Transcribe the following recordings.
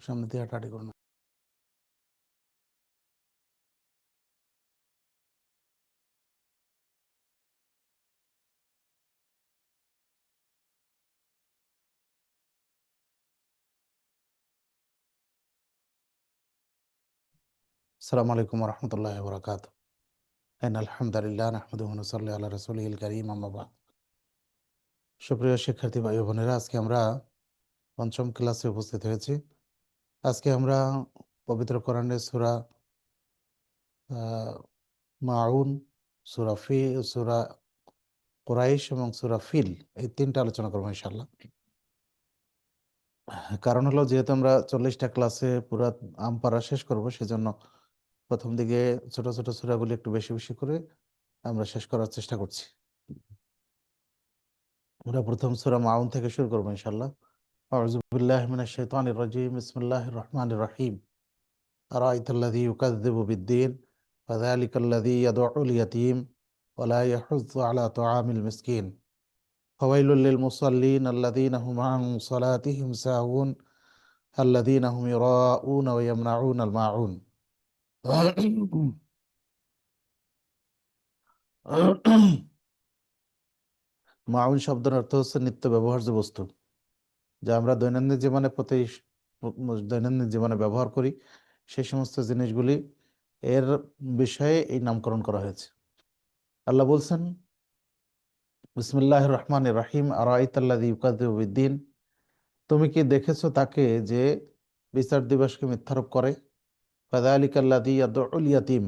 সামনে দিয়ে হাঁটাহাঁটি করুন। আসসালামু আলাইকুম রহমতুল্লাহ বরকাত। আলহামদুলিল্লাহ নাহমাদুহু ওয়া নুসাল্লি আলা রাসূলিহিল কারীম, আম্মা বা'দ। সুপ্রিয় শিক্ষার্থী ভাই ও বোনেরা, আজকে আমরা পঞ্চম ক্লাসে উপস্থিত হয়েছি। আজকে আমরা পবিত্র কোরআনের সূরা মাউন, সূরা কুরাইশ এবং সূরা ফিল, এই তিনটা আলোচনা করবো ইনশাআল্লাহ। কারণ হলো, যেহেতু আমরা 40টা ক্লাসে পুরা আম পারা শেষ করবো, সেজন্য প্রথম দিকে ছোট ছোট সূরাগুলি একটু বেশি বেশি করে আমরা শেষ করার চেষ্টা করছি। আমরা প্রথম সূরা মাউন থেকে শুরু করবো ইনশাআল্লাহ। আউযু বিল্লাহি মিনাশ শাইতানির রাজীম। বিসমিল্লাহির রহমানির রহিম। আরাআইতাল্লাযী ইউকাযযিবু বিদ্দীন ফাযালিকাল্লাযী ইয়াদউল ইয়াতীম ওয়া লা ইয়াহুয্যু আলা তাআমিল মিসকিন ফাওয়াইলুল লিল মুসাল্লিন আল্লাযীনা হুম আন সালাতিহিম সাহুন আল্লাযীনা হুম ইউরাউনা ওয়া ইয়ামনাউনাল মাউন। মাউন শব্দের অর্থ হচ্ছে নিত্য ব্যবহার্য বস্তু, যা আমরা দৈনন্দিন জীবনে ব্যবহার করি, সেই সমস্ত জিনিসগুলি এর বিষয়ে এই নামকরণ করা হয়েছে। আল্লাহ বলছেন, বিসমিল্লাহির রহমানির রহিম। আরাআইতাল্লাযী ইউকাযযিবু বিদ্দীন, তুমি কি দেখেছো তাকে যে বিচার দিবসকে মিথ্যারোপ করে? ফাযালিকাল্লাযী ইয়াদউল ইয়াতীম,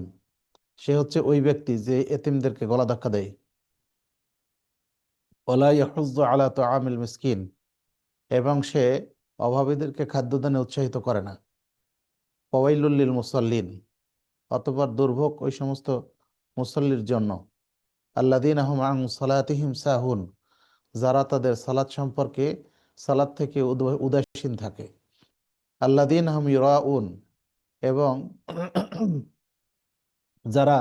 সে হচ্ছে ওই ব্যক্তি যে এতিমদেরকে গলা ধাক্কা দেয়। ওয়া লা ইয়াহুয্যু আলা তাআমিল মিসকিন, এবং সে অভাবীদেরকে খাদ্যদানে উৎসাহিত করে না। ফাওয়াইলুল লিল মুসাল্লিন, অতঃপর দুর্ভোগ ওই সমস্ত মুসল্লির জন্য। আল্লাযীনা হুম আন সালাতিহিম সাহুন, যারা তাদের সালাত থেকে উদাসীন থাকে। আল্লাযীনা হুম ইউরাউন, এবং যারা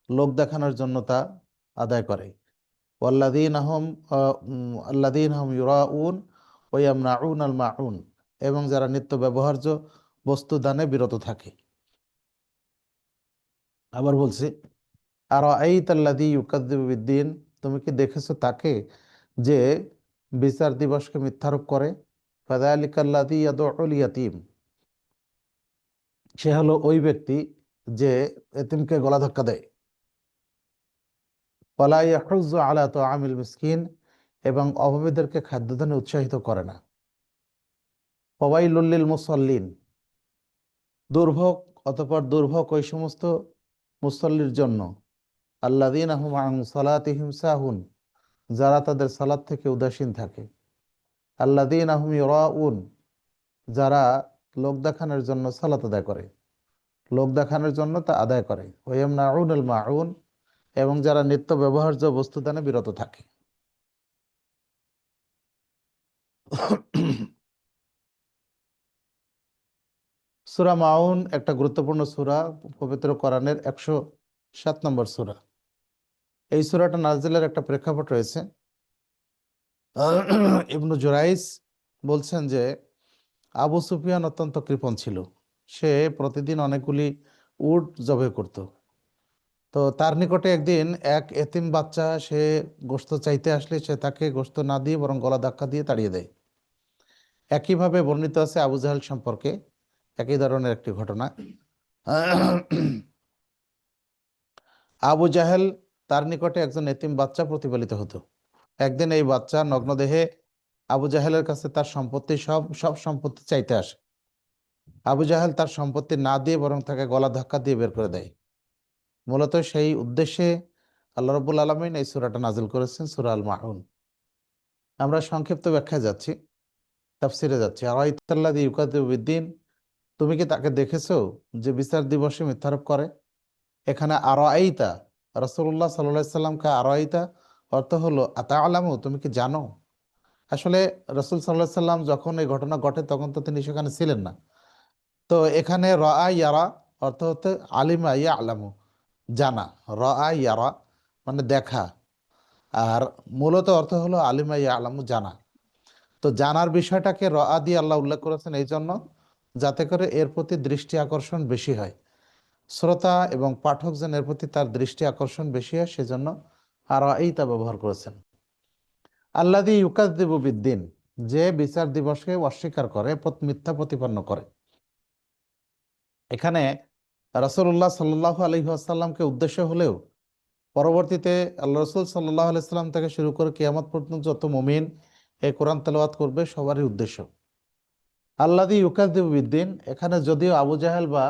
লোক দেখানোর জন্য তা আদায় করে। আল্লাযীনা হুম ইউরাউন ওয়া ইয়ামনাউনাল মাউন, এবং যারা নিত্য ব্যবহার্য বস্তু দানে বিরত থাকে। আবার বলছি, আরাআইতাল্লাযী ইউকাযযিবু বিদ্দীন, তুমি কি দেখেছো তাকে যে বিচার দিবসকে মিথ্যারোপ করে? ফাযালিকাল্লাযী ইয়াদউল ইয়াতীম, সে হলো ওই ব্যক্তি যে এতিমকে গলা ধাক্কা দেয়। ওয়ালা ইয়াহুয্যু আলা তাআমিল মিসকিন, এবং অভাবীদেরকে খাদ্যদানে উৎসাহিত করে না। ফাওয়াইলুল লিল মুসাল্লিন, দুর্ভোগ, অতঃপর দুর্ভোগ ওই সমস্ত মুসল্লির জন্য। আল্লাযীনা হুম আন সালাতিহিম সাহুন, যারা তাদের সালাত থেকে উদাসীন থাকে। আল্লাযীনা হুম ইউরাউন, যারা লোক দেখানোর জন্য সালাত আদায় করে, লোক দেখানোর জন্য তা আদায় করে। ওয়া ইয়ামনাউনাল মাউন, এবং যারা নিত্য ব্যবহার্য বস্তুদানে বিরত থাকে। সূরা মাউন একটা গুরুত্বপূর্ণ সূরা, পবিত্র কোরআনের 107 নম্বর সূরা। এই সূরাটা নাযিলের একটা প্রেক্ষাপট রয়েছে। ইবনু জুরাইজ বলছেন যে আবু সুফিয়ান অত্যন্ত কৃপণ ছিল। সে প্রতিদিন অনেকগুলি উট জবাই করত। তো তার নিকটে একদিন এক এতিম বাচ্চা, সে গোশত চাইতে আসলে সে তাকে গোশত না দিয়ে বরং গলা ধাক্কা দিয়ে তাড়িয়ে দেয়। একইভাবে বর্ণিত আছে আবু জাহেল সম্পর্কে একই ধরনের একটি ঘটনা। আবু জাহেল, তার নিকটে একজন এতিম বাচ্চা প্রতিপালিত হতো। একদিন এই বাচ্চা নগ্নদেহে আবু জাহেলের কাছে তার সম্পত্তি সব সম্পত্তি চাইতে আসে। আবু জাহেল তার সম্পত্তি না দিয়ে বরং তাকে গলা ধাক্কা দিয়ে বের করে দেয়। মূলত সেই উদ্দেশ্যে আল্লাহ রাব্বুল আলামিন এই সূরাটা নাজিল করেছেন, সূরা আল মাউন। আমরা সংক্ষিপ্ত ব্যাখ্যায় যাচ্ছি, তাফসিরে যাচ্ছি। আরাআইতাল্লাযী ইউকাযযিবু বিদ্দীন, তুমি কি তাকে দেখেছো যে বিচার দিবসে মিথ্যারোপ করে? এখানে আরাআইতা, রাসূলুল্লাহ সাল্লাল্লাহু আলাইহি সাল্লামকে আরাআইতা অর্থ হলো আতা'লামু, তুমি কি জানো? আসলে রাসূল সাল্লাল্লাহু আলাইহি সাল্লাম যখন এই ঘটনা ঘটে তখন তো তিনি সেখানে ছিলেন না। তো এখানে রাআ ইয়ারা অর্থ হতে আলিমা ইয়ালামু, জানা। রাআ ইয়ারা মানে দেখা, আর মূলত অর্থ হলো আলিমা ইয়ালামু, জানা। তো জানার বিষয়টাকে রআ দিয়ে আল্লাহ উল্লেখ করেছেন এই জন্য যাতে করে এর প্রতি দৃষ্টি আকর্ষণ বেশি হয়, শ্রোতা এবং পাঠকজনের প্রতি তার দৃষ্টি আকর্ষণ বেশি হয়, সেজন্য আর এইটা ব্যবহার করেছেন। আল্লাযী ইউকাযযিবু বিদ্দিন, যে বিচার দিবসকে অস্বীকার করে, মিথ্যা প্রতিপন্ন করে। এখানে রাসূলুল্লাহ সাল্লাল্লাহু আলাইহি ওয়াসাল্লামকে উদ্দেশ্য হলেও পরবর্তীতে আল্লাহ রসুল সাল্লাল্লাহু আলাইহি সাল্লাম থেকে শুরু করে কিয়ামত পর্যন্ত যত মুমিন এই কোরআন তেলাওয়াত করবে সবারই উদ্দেশ্য। আল্লাযী ইউকাযযিবু বিদ্দিন, এখানে যদিও আবু জাহেল বা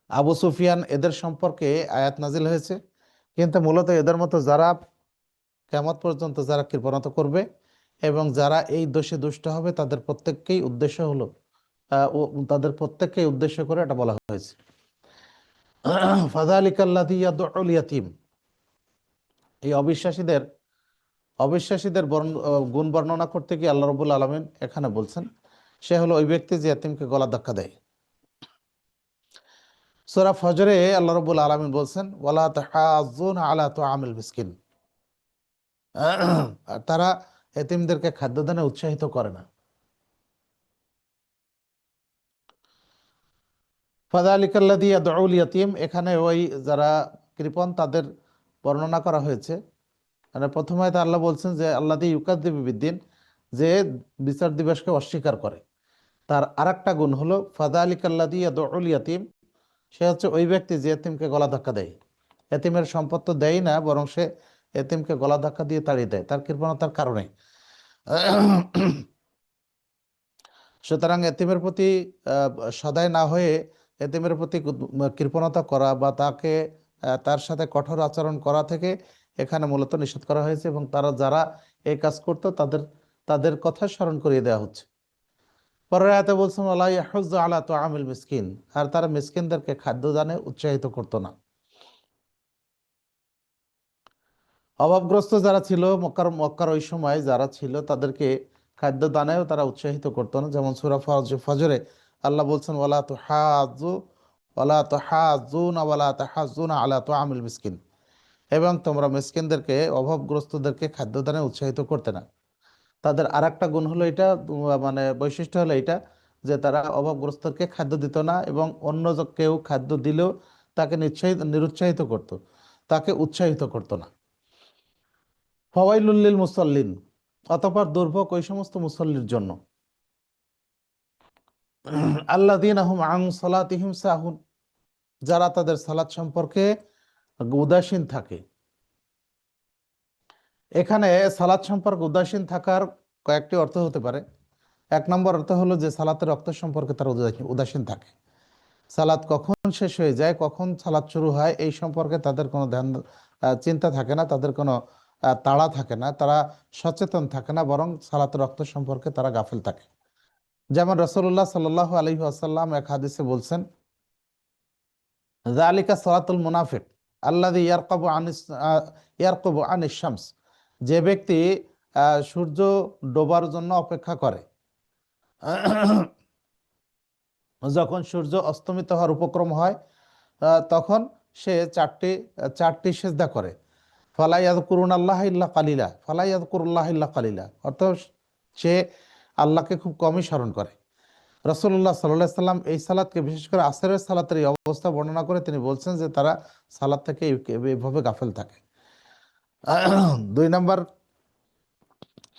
আবু সুফিয়ান এদের সম্পর্কে আয়াত নাজিল হয়েছে, কিন্তু মূলত এদের মতো যারা কিয়ামত পর্যন্ত যারা কৃপণতা করবে এবং যারা এই দোষে দুষ্ট হবে তাদের প্রত্যেককেই উদ্দেশ্য হলো তাদের প্রত্যেককেই উদ্দেশ্য করে এটা বলা হয়েছে। ফাযালিকাল্লাযী ইয়াদউল ইয়াতীম, এই অবিশ্বাসীদের গুণ বর্ণনা করতে গিয়ে আল্লাহ রাব্বুল আলামিন এখানে বলছেন সে হলো ওই ব্যক্তি যে এতিমকে গলা ধাক্কা দেয়। সূরা ফজরে আল্লাহ রাব্বুল আলামিন বলছেন ওয়ালা তাহাজ্জুনা আলা তুআমিল মিসকিন, আর তারা এতিমদেরকে খাদ্যদানে উৎসাহিত করে না। ফাযালিকাল্লাযী ইয়াদউল ইয়াতীম, এখানে ওই যারা কৃপণ তাদের বর্ণনা করা হয়েছে। মানে প্রথম আয়াতে আল্লাহ বলছেন যে আল্লাযী ইউকাযযিবু বিদ্দিন, যে বিচার দিবসকে অস্বীকার করে। তার আরেকটা গুণ হলো ফাযালিকাল্লাযী ইয়াদউল ইয়াতীম, সে হচ্ছে ওই ব্যক্তি যে এতিমকে গলা ধাক্কা দেয়। এতিমের সম্পদ তো দেয় না, বরং সে এতিমকে গলা ধাক্কা দিয়ে তাড়িয়ে দেয় তার কৃপণতার কারণে। সুতরাং এতিমের প্রতি সদয় না হয়ে এতিমের প্রতি কৃপণতা করা বা তাকে তার সাথে কঠোর আচরণ করা থেকে এখানে মূলত নিষেধ করা হয়েছে, এবং তারা যারা এই কাজ করত তাদের কথা স্মরণ করিয়ে দেওয়া হচ্ছে। পরের আয়াতে বলছেন ওয়ালা ইয়াহুজ্জু আলা তুআমিল মিসকিন, আর তারা মিসকিনদেরকে খাদ্যদানে উৎসাহিত করতো না। অভাবগ্রস্ত যারা ছিল মক্কার ওই সময় যারা ছিল তাদেরকে খাদ্য দানেও তারা উৎসাহিত করতো না। যেমন সূরা ফজরে আল্লাহ বলছেন ওয়ালা তাহাজ্জুনা আলা তুআমিল মিসকিন, এবং তোমরা মিসকিনদেরকে অভাবগ্রস্তদেরকে খাদ্য দানে উৎসাহিত করতে না। তাদের আরেকটা গুণ হলো এটা, মানে বৈশিষ্ট্য হলো এটা যে তারা অভাবগ্রস্তকে খাদ্য দিত না, এবং অন্য কেউ খাদ্য দিলেও তাকে নিরুৎসাহিত করত, তাকে উৎসাহিত করতো না। ফাওয়াইলুল লিল মুসাল্লিন, অতঃপর দুর্ভোগ ওই সমস্ত মুসল্লির জন্য, আল্লাযীনা হুম আন সালাতিহিম সাহুন, যারা তাদের সালাত সম্পর্কে উদাসীন থাকে। এখানে সালাত সম্পর্কে উদাসীন থাকার কয়েকটি অর্থ হতে পারে। এক নম্বর অর্থ হলো যে সালাতের রক্ত সম্পর্কে তারা উদাসীন থাকে। সালাত কখন শেষ হয়ে যায়, কখন সালাত শুরু হয়, এই সম্পর্কে তাদের কোনো চিন্তা থাকে না, তাদের কোনো তাড়া থাকে না, তারা সচেতন থাকে না, বরং সালাতের রক্ত সম্পর্কে তারা গাফিল থাকে। যেমন রাসূলুল্লাহ সাল্লাল্লাহু আলাইহি ওয়াসাল্লাম এক হাদিসে বলছেন যালিকা সালাতুল মুনাফিক আল্লাযী ইয়ারকাবু আনিশ শামস, যে ব্যক্তি সূর্য ডোবার জন্য অপেক্ষা করে, যখন সূর্য অস্তমিত হওয়ার উপক্রম হয় তখন সে চারটি সিজদা করে। ফালা ইয়াযকুরুনাল্লাহা ইল্লা কালিলা, ফালা ইয়াযকুরুল্লাহা ইল্লা কালিলা, অর্থাৎ সে আল্লাহকে খুব কমই স্মরণ করে। রাসূলুল্লাহ সাল্লাল্লাহু আলাইহি সাল্লাম এই সালাতকে, বিশেষ করে আসরের সালাতের এই অবস্থা বর্ণনা করে তিনি বলছেন যে তারা সালাত থেকে এইভাবে গাফেল থাকে।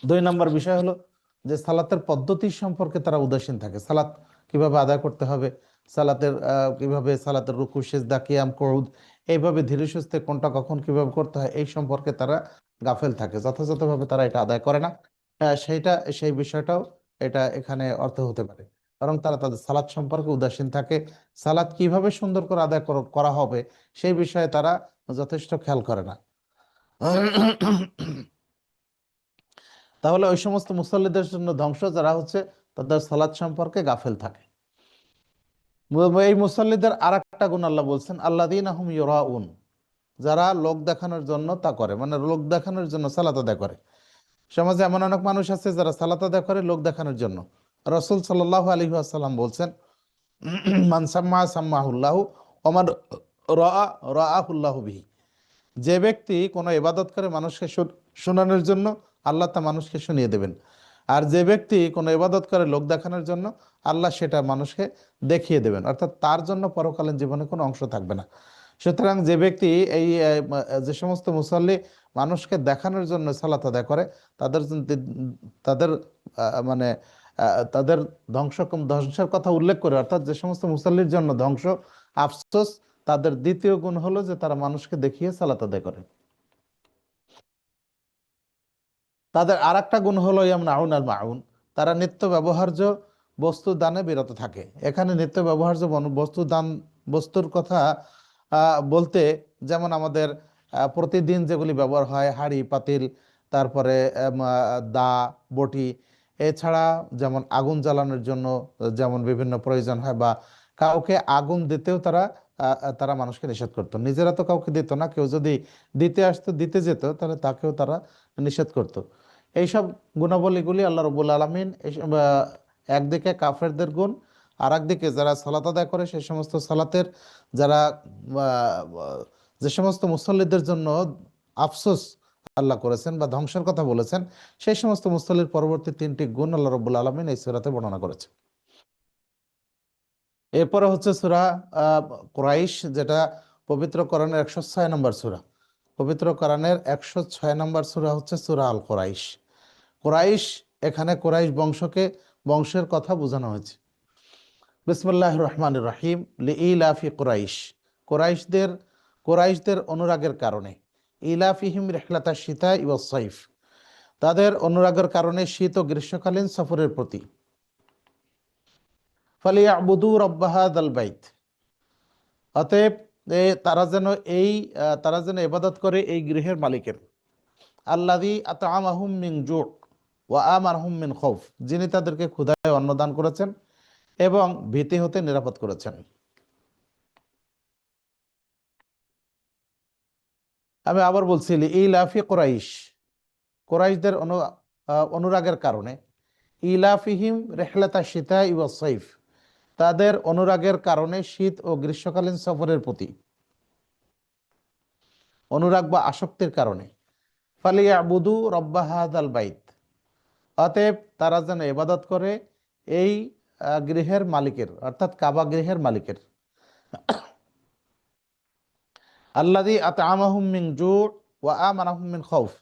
দুই নম্বর বিষয় হলো যে সালাতের পদ্ধতি সম্পর্কে তারা উদাসীন থাকে। সালাত কিভাবে আদায় করতে হবে, কিভাবে সালাতের রুকু সিজদা কিয়াম কুউদ এইভাবে ধীরে সুস্থে কোনটা কখন কিভাবে করতে হয় এই সম্পর্কে তারা গাফেল থাকে, যথাযথভাবে তারা এটা আদায় করে না। সেই বিষয়টাও এটা এখানে অর্থ হতে পারে। বরং তারা তাদের সালাত সম্পর্কে উদাসীন থাকে, সালাত কিভাবে সুন্দর করে আদায় করা হবে সেই বিষয়ে তারা যথেষ্ট খেয়াল করে না। তাহলে ওই সমস্ত মুসল্লিদের জন্য ধ্বংস যারা হচ্ছে তাদের সালাত সম্পর্কে গাফেল থাকে। এই মুসল্লিদের আর একটা গুণ আল্লাহ বলছেন আল্লাযীনা হুম ইউরাউন, যারা লোক দেখানোর জন্য তা করে, মানে লোক দেখানোর জন্য সালাত আদায় করে। সমাজে এমন অনেক মানুষ আছে যারা সালাত আদায় করে লোক দেখানোর জন্য। রাসূল সাল্লাল্লাহু আলাইহি ওয়াসাল্লাম বলছেন মান সাম্মা সাম্মাহুল্লাহু ওয়া মান রাআহুল্লাহু বিহি, যে ব্যক্তি কোনো ইবাদত করে মানুষকে শোনানোর জন্য আল্লাহ তা মানুষকে শুনিয়ে দেবেন। আর যে ব্যক্তি কোনো ইবাদত করে লোক দেখানোর জন্য, আল্লাহ সেটা মানুষকে দেখিয়ে দেবেন, অর্থাৎ তার জন্য পরকালীন জীবনে কোনো অংশ থাকবে না। সুতরাং যে ব্যক্তি এই যে সমস্ত মুসল্লি মানুষকে দেখানোর জন্য সালাত আদায় করে, তাদের তাদের মানে তাদের ধ্বংসের কথা উল্লেখ করে, অর্থাৎ যে সমস্ত মুসল্লির জন্য ধ্বংস, আফসোস, তাদের দ্বিতীয় গুণ হলো যে তারা মানুষকে দেখিয়ে সালাত আদায় করে। তাদের আর একটা গুণ হলো ইয়ামনাউন আল মাউন, তারা নিত্য ব্যবহার্য বস্তু দানে বিরত থাকে। এখানে নিত্য ব্যবহার্য বস্তু দান, বস্তুর কথা বলতে, যেমন আমাদের প্রতিদিন যেগুলি ব্যবহার হয়, হাঁড়ি পাতিল, তারপরে দা, বটি, এছাড়া যেমন আগুন জ্বালানোর জন্য যেমন বিভিন্ন প্রয়োজন হয়, বা কাউকে আগুন দিতেও তারা মানুষকে নিষেধ করতো। নিজেরা তো কাউকে দিত না, কেউ যদি দিতে আসতো, দিতে যেত, তাহলে তাকেও তারা নিষেধ করত। এইসব গুণাবলীগুলি আল্লাহ রবুল আলমিন একদিকে কাফেরদের গুণ, আর একদিকে যারা সালাত আদায় করে সেই সমস্ত সালাতের যারা যে সমস্ত মুসল্লিদের জন্য আফসোস আল্লাহ করেছেন বা ধ্বংসের কথা বলেছেন, সেই সমস্ত মুসল্লির পরবর্তী তিনটি গুণ আল্লাহ রবুল আলমিন এই সূরাতে বর্ণনা করেছেন। এরপরে হচ্ছে সূরা কুরাইশ, যেটা পবিত্র কোরআনের 106 নম্বর সূরা। পবিত্র কোরআনের 106 নম্বর সূরা হচ্ছে সূরা আল কুরাইশ। কুরাইশ, এখানে কুরাইশ বংশের কথা বোঝানো হয়েছে। বিসমিল্লাহির রহমানির রহিম। লিইলাফি কুরাইশ, কুরাইশদের অনুরাগের কারণে, ইলাফিহিম রিহলাতাশ শিতা ওয়াস সাইফ, তাদের অনুরাগের কারণে শীত ও গ্রীষ্মকালীন সফরের প্রতি। ফালিয়াবুদু রাব্বা হাযাল বাইত, অতএব তারা যেন ইবাদত করে এই গৃহের মালিকের। আল্লাযী আত'আমাহুম মিন জু' ওয়া আমানাহুম মিন খাউফ, যিনি তাদেরকে ক্ষুধায় অন্ন দান করেছেন এবং ভীতি হতে নিরাপদ করেছেন। আমি আবার বলছি, ইলাফি কুরাইশ, কুরাইশদের অনুরাগের কারণে, ইলাফিহিম রিহলাতাশ শিতা ওয়াস সাইফ, তাদের অনুরাগের কারণে শীত ও গ্রীষ্মকালীন সফরের প্রতি, অনুরাগ বা আসক্তির কারণে। ফালিয়াবুদু রাব্বা হাযাল বাইত, অতএব তারা যেন ইবাদত করে এই গৃহের মালিকের, অর্থাৎ কাবা গৃহের মালিকের। আল্লাযী আত'আমাহুম মিন জু' ওয়া আমানাহুম মিন খাউফ,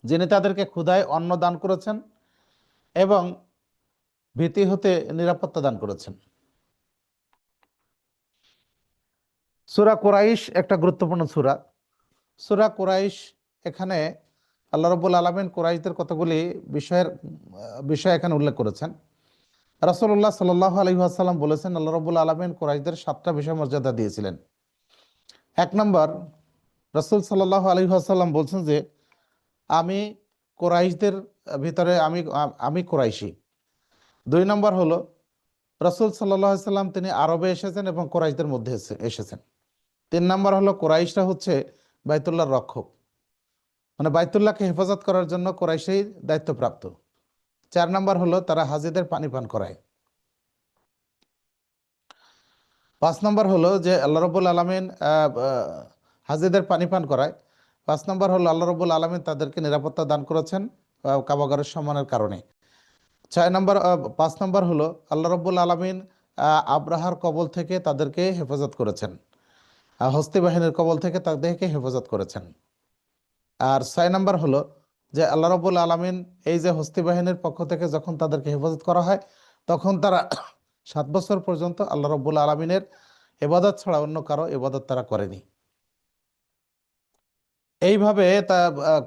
যিনি তাদেরকে ক্ষুধায় অন্ন দান করেছেন এবং ভীতি হতে নিরাপত্তা দান করেছেন। সূরা কুরাইশ একটা গুরুত্বপূর্ণ সূরা। সূরা কুরাইশ, এখানে আল্লাহ রাব্বুল আলামিন কুরাইশদের কতগুলি বিষয় এখানে উল্লেখ করেছেন। রাসূলুল্লাহ সাল্লাল্লাহু আলাইহি ওয়াসাল্লাম বলেছেন, আল্লাহ রাব্বুল আলামিন কুরাইশদের 7টা বিষয় মর্যাদা দিয়েছিলেন। এক নম্বর, রাসূল সাল্লাল্লাহু আলাইহি ওয়াসাল্লাম বলছেন যে আমি কুরাইশদের ভিতরে আমি কুরাইশি। 2 নম্বর হলো, রাসূল সাল্লাল্লাহু আলাইহি ওয়াসাল্লাম তিনি আরবে এসেছেন এবং কুরাইশদের মধ্যে এসেছেন। 3 নম্বর হলো, কুরাইশরা হচ্ছে বাইতুল্লাহর রক্ষক, মানে বাইতুল্লাহকে হেফাজত করার জন্য কুরাইশই দায়িত্বপ্রাপ্ত। 4 নম্বর হলো, তারা হাজীদের পানি পান করায়। 5 নম্বর হলো যে আল্লাহ রাব্বুল আলামিন হাজীদের পানি পান করায়। 5 নম্বর হলো, আল্লাহ রাব্বুল আলামিন তাদেরকে নিরাপত্তা দান করেছেন কাবাগরের সম্মানের কারণে। 5 নম্বর হলো, আল্লাহ রাব্বুল আলামিন আব্রাহার কবল থেকে তাদেরকে হেফাজত করেছেন, হস্তি বাহিনীর কবল থেকে তাদেরকে হেফাজত করেছেন। আর 6 নম্বর হলো যে আল্লাহ রাব্বুল আলামিন এই যে হস্তি বাহিনীর পক্ষ থেকে যখন তাদেরকে হেফাজত করা হয়, তখন তারা 7 বছর পর্যন্ত আল্লাহ রাব্বুল আলামিনের ইবাদত ছাড়া অন্য কারো ইবাদত তারা করেনি। এইভাবে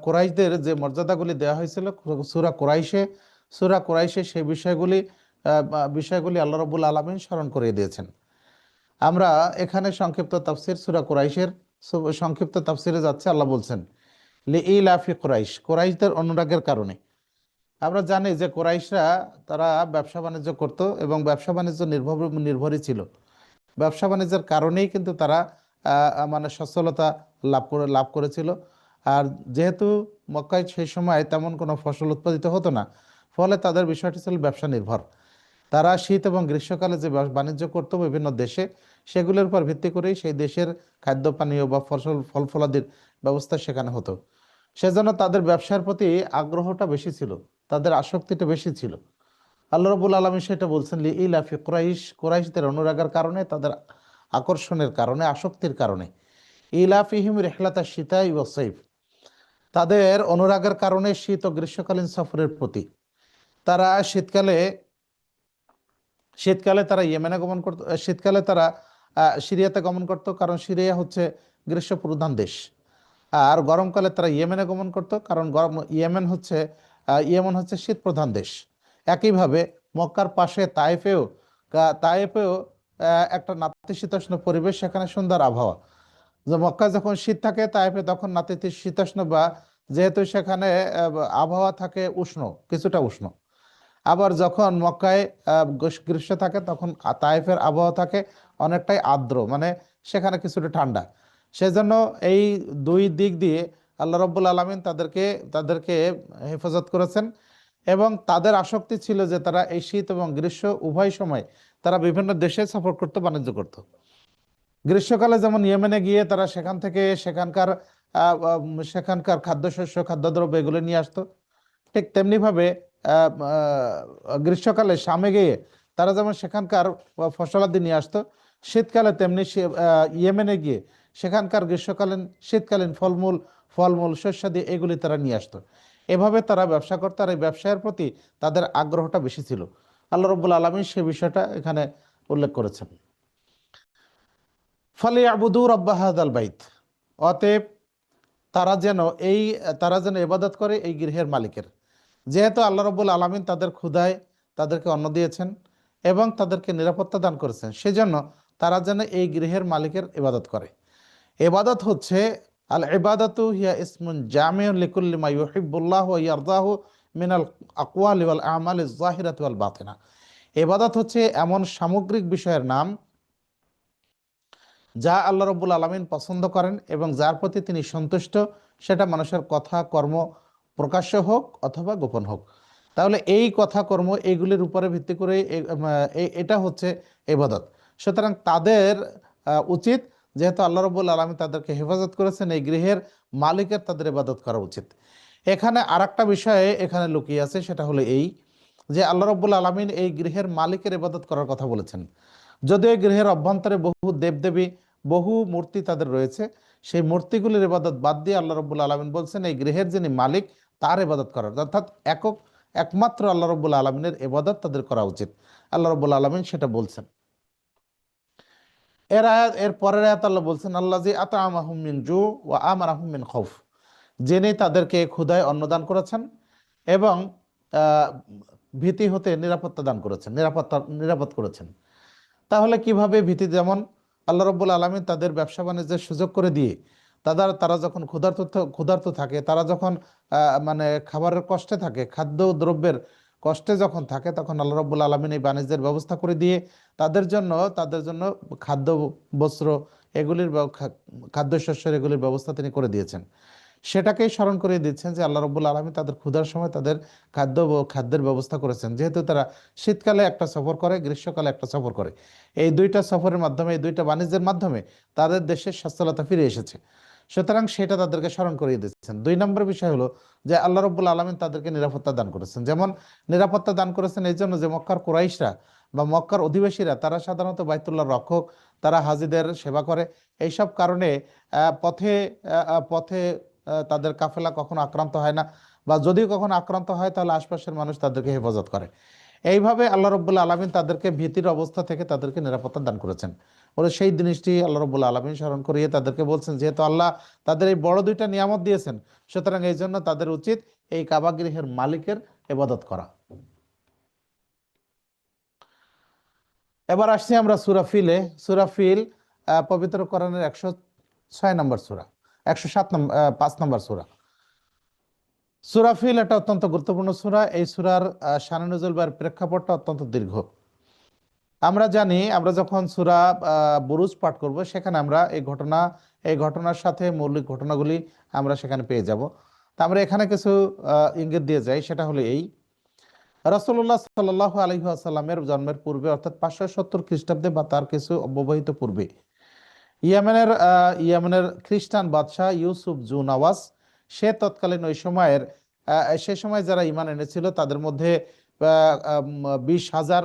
কুরাইশদের যে মর্যাদাগুলি দেওয়া হয়েছিল সূরা কুরাইশে সেই বিষয়গুলি আল্লাহ রাব্বুল আলামিন স্মরণ করিয়ে দিয়েছেন। আমরা এখানে সংক্ষিপ্ত তাফসির সূরা কুরাইশের সংক্ষিপ্ত তাফসিরে যাচ্ছে। আল্লাহ বলছেন, লিইলাফি কুরাইশ, কুরাইশদের অনুরাগের কারণে। আমরা জানি যে কুরাইশরা তারা ব্যবসা বাণিজ্য করত এবং ব্যবসা বাণিজ্য নির্ভরই ছিল। ব্যবসা বাণিজ্যের কারণেই কিন্তু তারা মানে সচ্ছলতা লাভ করেছিল। আর যেহেতু মক্কায় সেই সময় তেমন কোনো ফসল উৎপাদিত হতো না, ফলে তাদের বিষয়টি ছিল ব্যবসা নির্ভর। তারা শীত এবং গ্রীষ্মকালে যে বাণিজ্য করত বিভিন্ন দেশে, সেগুলোর উপর ভিত্তি করেই সেই দেশের খাদ্য পানীয় বা ফল ফলাদির ব্যবস্থা সেখানে হতো। সেজন্য তাদের ব্যবসার প্রতি আগ্রহটা বেশি ছিল, তাদের আসক্তিটা বেশি ছিল। আল্লাহ রাব্বুল আলামিন সেটা বলছেন, লি ইলাফি কুরাইশ, কুরাইশদের অনুরাগের কারণে, তাদের আকর্ষণের কারণে, আসক্তির কারণে। ইলাফিহিম রিহলাতাশ শিতাই ওয়াস সাইফ, তাদের অনুরাগের কারণে শীত ও গ্রীষ্মকালীন সফরের প্রতি। তারা শীতকালে শীতকালে তারা ইয়েমেনে গমন করত, শীতকালে তারা সিরিয়াতে গমন করত, কারণ সিরিয়া হচ্ছে গ্রীষ্ম প্রধান দেশ। আর গরমকালে তারা ইয়েমেনে গমন করত, কারণ গরম ইয়েমেন হচ্ছে শীত প্রধান দেশ। একইভাবে মক্কার পাশে তায়েফেও একটা নাতিশীতোষ্ণ পরিবেশ, সেখানে সুন্দর আবহাওয়া। যে মক্কা যখন শীত থাকে, তায়েফে তখন নাতিশীতোষ্ণ, বা যেহেতু সেখানে আবহাওয়া থাকে উষ্ণ, কিছুটা উষ্ণ। আবার যখন মক্কায় গ্রীষ্ম থাকে, তখন তায়েফের আবহাওয়া থাকে অনেকটাই আর্দ্র, মানে সেখানে কিছুটা ঠান্ডা। সেজন্য এই দুই দিক দিয়ে আল্লাহ রাব্বুল আলামিন তাদেরকে তাদেরকে হেফাজত করেছেন। এবং তাদের আসক্তি ছিল যে তারা এই শীত এবং গ্রীষ্ম উভয় সময় তারা বিভিন্ন দেশে সফর করতে, বাণিজ্য করত। গ্রীষ্মকালে যেমন ইয়েমেনে গিয়ে তারা সেখান থেকে সেখানকার খাদ্যশস্য, খাদ্যদ্রব্য এগুলো নিয়ে আসতো। ঠিক তেমনিভাবে গ্রীষ্মকালে শামে গিয়ে তারা যেমন সেখানকার ফসলাদি নিয়ে আসতো, শীতকালে তেমনি ইয়েমেনে গিয়ে সেখানকার শীতকালীন ফলমূল শস্যাদি এগুলি তারা নিয়ে আসতো। এভাবে তারা ব্যবসা করতো, আর এই ব্যবসায়ের প্রতি তাদের আগ্রহটা বেশি ছিল। আল্লাহ রাব্বুল আলামিন সে বিষয়টা এখানে উল্লেখ করেছেন। ফালিয়াবুদু রাব্ব হাযাল বাইত, অতএব তারা যেন এই তারা যেন ইবাদত করে এই গৃহের মালিকের। যেহেতু আল্লাহ রাব্বুল আলামিন তাদের ক্ষুধায় তাদেরকে অন্ন দিয়েছেন এবং তাদেরকে নিরাপত্তা দান করেছেন, সেজন্য তারা যেন এই গৃহের মালিকের ইবাদত করে। ইবাদত হচ্ছে, আল ইবাদাতু হিয়া ইসমুন জামিউন লিকুল্লি মা ইউহিব্বুল্লাহু ওয়া ইয়ারদাহু মিনাল আকওয়ালি ওয়াল আমালিজ যাহিরাতি ওয়াল বাতিনা। ইবাদত হচ্ছে এমন সামগ্রিক বিষয়ের নাম যা আল্লাহ রাব্বুল আলামিন পছন্দ করেন এবং যার প্রতি তিনি সন্তুষ্ট, সেটা মানুষের কথা কর্ম প্রকাশ্য হোক অথবা গোপন হোক। তাহলে এই কথা কর্ম এইগুলির উপরে ভিত্তি করে এটা হচ্ছে ইবাদত। সুতরাং তাদের উচিত, যেহেতু আল্লাহ রাব্বুল আলামিন তাদেরকে হেফাজত করেছেন, এই গৃহের মালিকের তাদের ইবাদত করা উচিত। এখানে আরেকটা বিষয়ে এখানে লুকিয়ে আছে, সেটা হলো এই যে আল্লাহ রাব্বুল আলামিন এই গৃহের মালিকের ইবাদত করার কথা বলেছেন। যদিও এই গৃহের অভ্যন্তরে বহু দেবদেবী, বহু মূর্তি তাদের রয়েছে, সেই মূর্তিগুলির ইবাদত বাদ দিয়ে আল্লাহ রাব্বুল আলামিন বলছেন এই গৃহের যিনি মালিক তার ইবাদত করার, অর্থাৎ একমাত্র আল্লাহ রাব্বুল আলামিনের ইবাদত তাদের করা উচিত। আল্লাহ রাব্বুল আলামিন সেটা বলছেন। এর পরের আয়াত আল্লাহ বলছেন, আল্লাযী আত'আমাহুম মিন জু ওয়া আমানাহুম মিন খাউফ, যিনি তাদেরকে ক্ষুধায় অন্নদান করেছেন এবং আহ, ভীতি হতে নিরাপত্তা দান করেছেন, নিরাপদ করেছেন। তাহলে কিভাবে ভীতি? যেমন আল্লাহ রাব্বুল আলামিন তাদের ব্যবসা বাণিজ্যের সুযোগ করে দিয়ে তারা যখন ক্ষুধার্ত থাকে, তারা যখন মানে খাবারের কষ্টে থাকে, খাদ্য দ্রব্যের কষ্টে যখন থাকে, তখন আল্লাহ রাব্বুল আলামিন এই বাণিজ্যের ব্যবস্থা করে দিয়ে তাদের জন্য খাদ্য, বস্ত্র এগুলির খাদ্যশস্যের এগুলির ব্যবস্থা তিনি করে দিয়েছেন। সেটাকেই স্মরণ করিয়ে দিচ্ছেন যে আল্লাহ রাব্বুল আলামিন তাদের ক্ষুধার সময় তাদের খাদ্যের ব্যবস্থা করেছেন। যেহেতু তারা শীতকালে একটা সফর করে, গ্রীষ্মকালে একটা সফর করে, এই দুইটা সফরের মাধ্যমে, এই দুইটা বাণিজ্যের মাধ্যমে তাদের দেশের সচ্ছলতা ফিরে এসেছে। সুতরাং সেটা তাদেরকে স্মরণ করিয়ে দিচ্ছেন। 2 নম্বর বিষয় হলো যে আল্লাহ রাব্বুল আলামিন তাদেরকে নিরাপত্তা দান করেছেন। যেমন নিরাপত্তা দান করেছেন এই জন্য যে মক্কার কুরাইশরা বা মক্কার অধিবাসীরা তারা সাধারণত বাইতুল্লাহর রক্ষক, তারা হাজিদের সেবা করে। এইসব কারণে পথে পথে তাদের কাফেলা কখনো আক্রান্ত হয় না, বা যদি কখনো আক্রান্ত হয় তাহলে আশপাশের মানুষ তাদেরকে হেফাজত করে। এইভাবে আল্লাহ রাব্বুল আলামিন তাদেরকে ভীতির অবস্থা থেকে তাদেরকে নিরাপত্তা দান করেছেন। ওরা সেই জিনিসটি আল্লাহ রাব্বুল আলামিন স্মরণ করিয়ে তাদেরকে বলছেন, যেহেতু আল্লাহ তাদের এই বড় 2টা নিয়ামত দিয়েছেন, সুতরাং এই জন্য তাদের উচিত এই কাবা গৃহের মালিকের ইবাদত করা। এবার আসছি আমরা সূরা ফিলে। সূরা ফিল পবিত্র কোরআনের 106 নম্বর সূরা, 5 নম্বর সূরা। সূরা ফিল একটা অত্যন্ত গুরুত্বপূর্ণ সূরা। এই সূরার শানে নুজুল বা প্রেক্ষাপটটা অত্যন্ত দীর্ঘ। আমরা জানি, আমরা যখন সূরা বুরুজ পাঠ করব, সেখানে আমরা এই ঘটনার সাথে মৌলিক ঘটনাগুলি আমরা সেখানে পেয়ে যাব। তা আমরা এখানে কিছু ইঙ্গিত দিয়ে যাই। সেটা হলো এই, রাসূলুল্লাহ সাল্লাল্লাহু আলাইহি ওয়াসাল্লামের জন্মের পূর্বে, অর্থাৎ 570 খ্রিস্টাব্দে বা তার কিছু অব্যবহিত পূর্বে, ইয়েমেনের খ্রিস্টান বাদশাহ ইউসুফ জু নওয়াজ, সে তৎকালীন ওই সময়ের সে সময় যারা ঈমান এনেছিল তাদের মধ্যে 20,000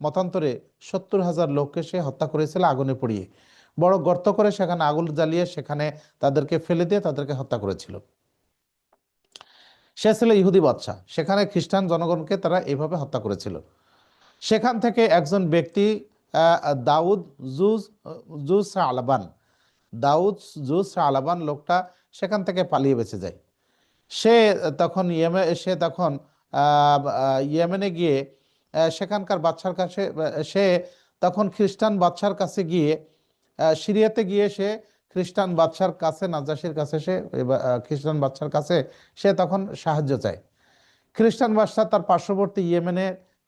মতান্তরে 70,000 লোককে সে হত্যা করেছিল আগুনে পুড়িয়ে, বড় গর্ত করে সেখানে আগুন জ্বালিয়ে সেখানে তাদেরকে ফেলে দিয়ে তাদেরকে হত্যা করেছিল। সে ছিল ইহুদি বাদশা, সেখানে খ্রিস্টান জনগণকে তারা এভাবে হত্যা করেছিল। সেখান থেকে একজন ব্যক্তি দাউদ জুজ জুজ আলাবান, দাউদ জুজ আলাবান লোকটা সেখান থেকে পালিয়ে বেঁচে যায়। সে তখন সে তখন ইয়েমেনে গিয়ে সেখানকার বাদশার কাছে সে তখন খ্রিস্টান বাদশার কাছে গিয়ে সিরিয়াতে গিয়ে সে খ্রিস্টান বাদশার কাছে নাজাসির কাছে সে খ্রিস্টান বাদশার কাছে সে তখন সাহায্য চায়। খ্রিস্টান বাদশা তার পার্শ্ববর্তী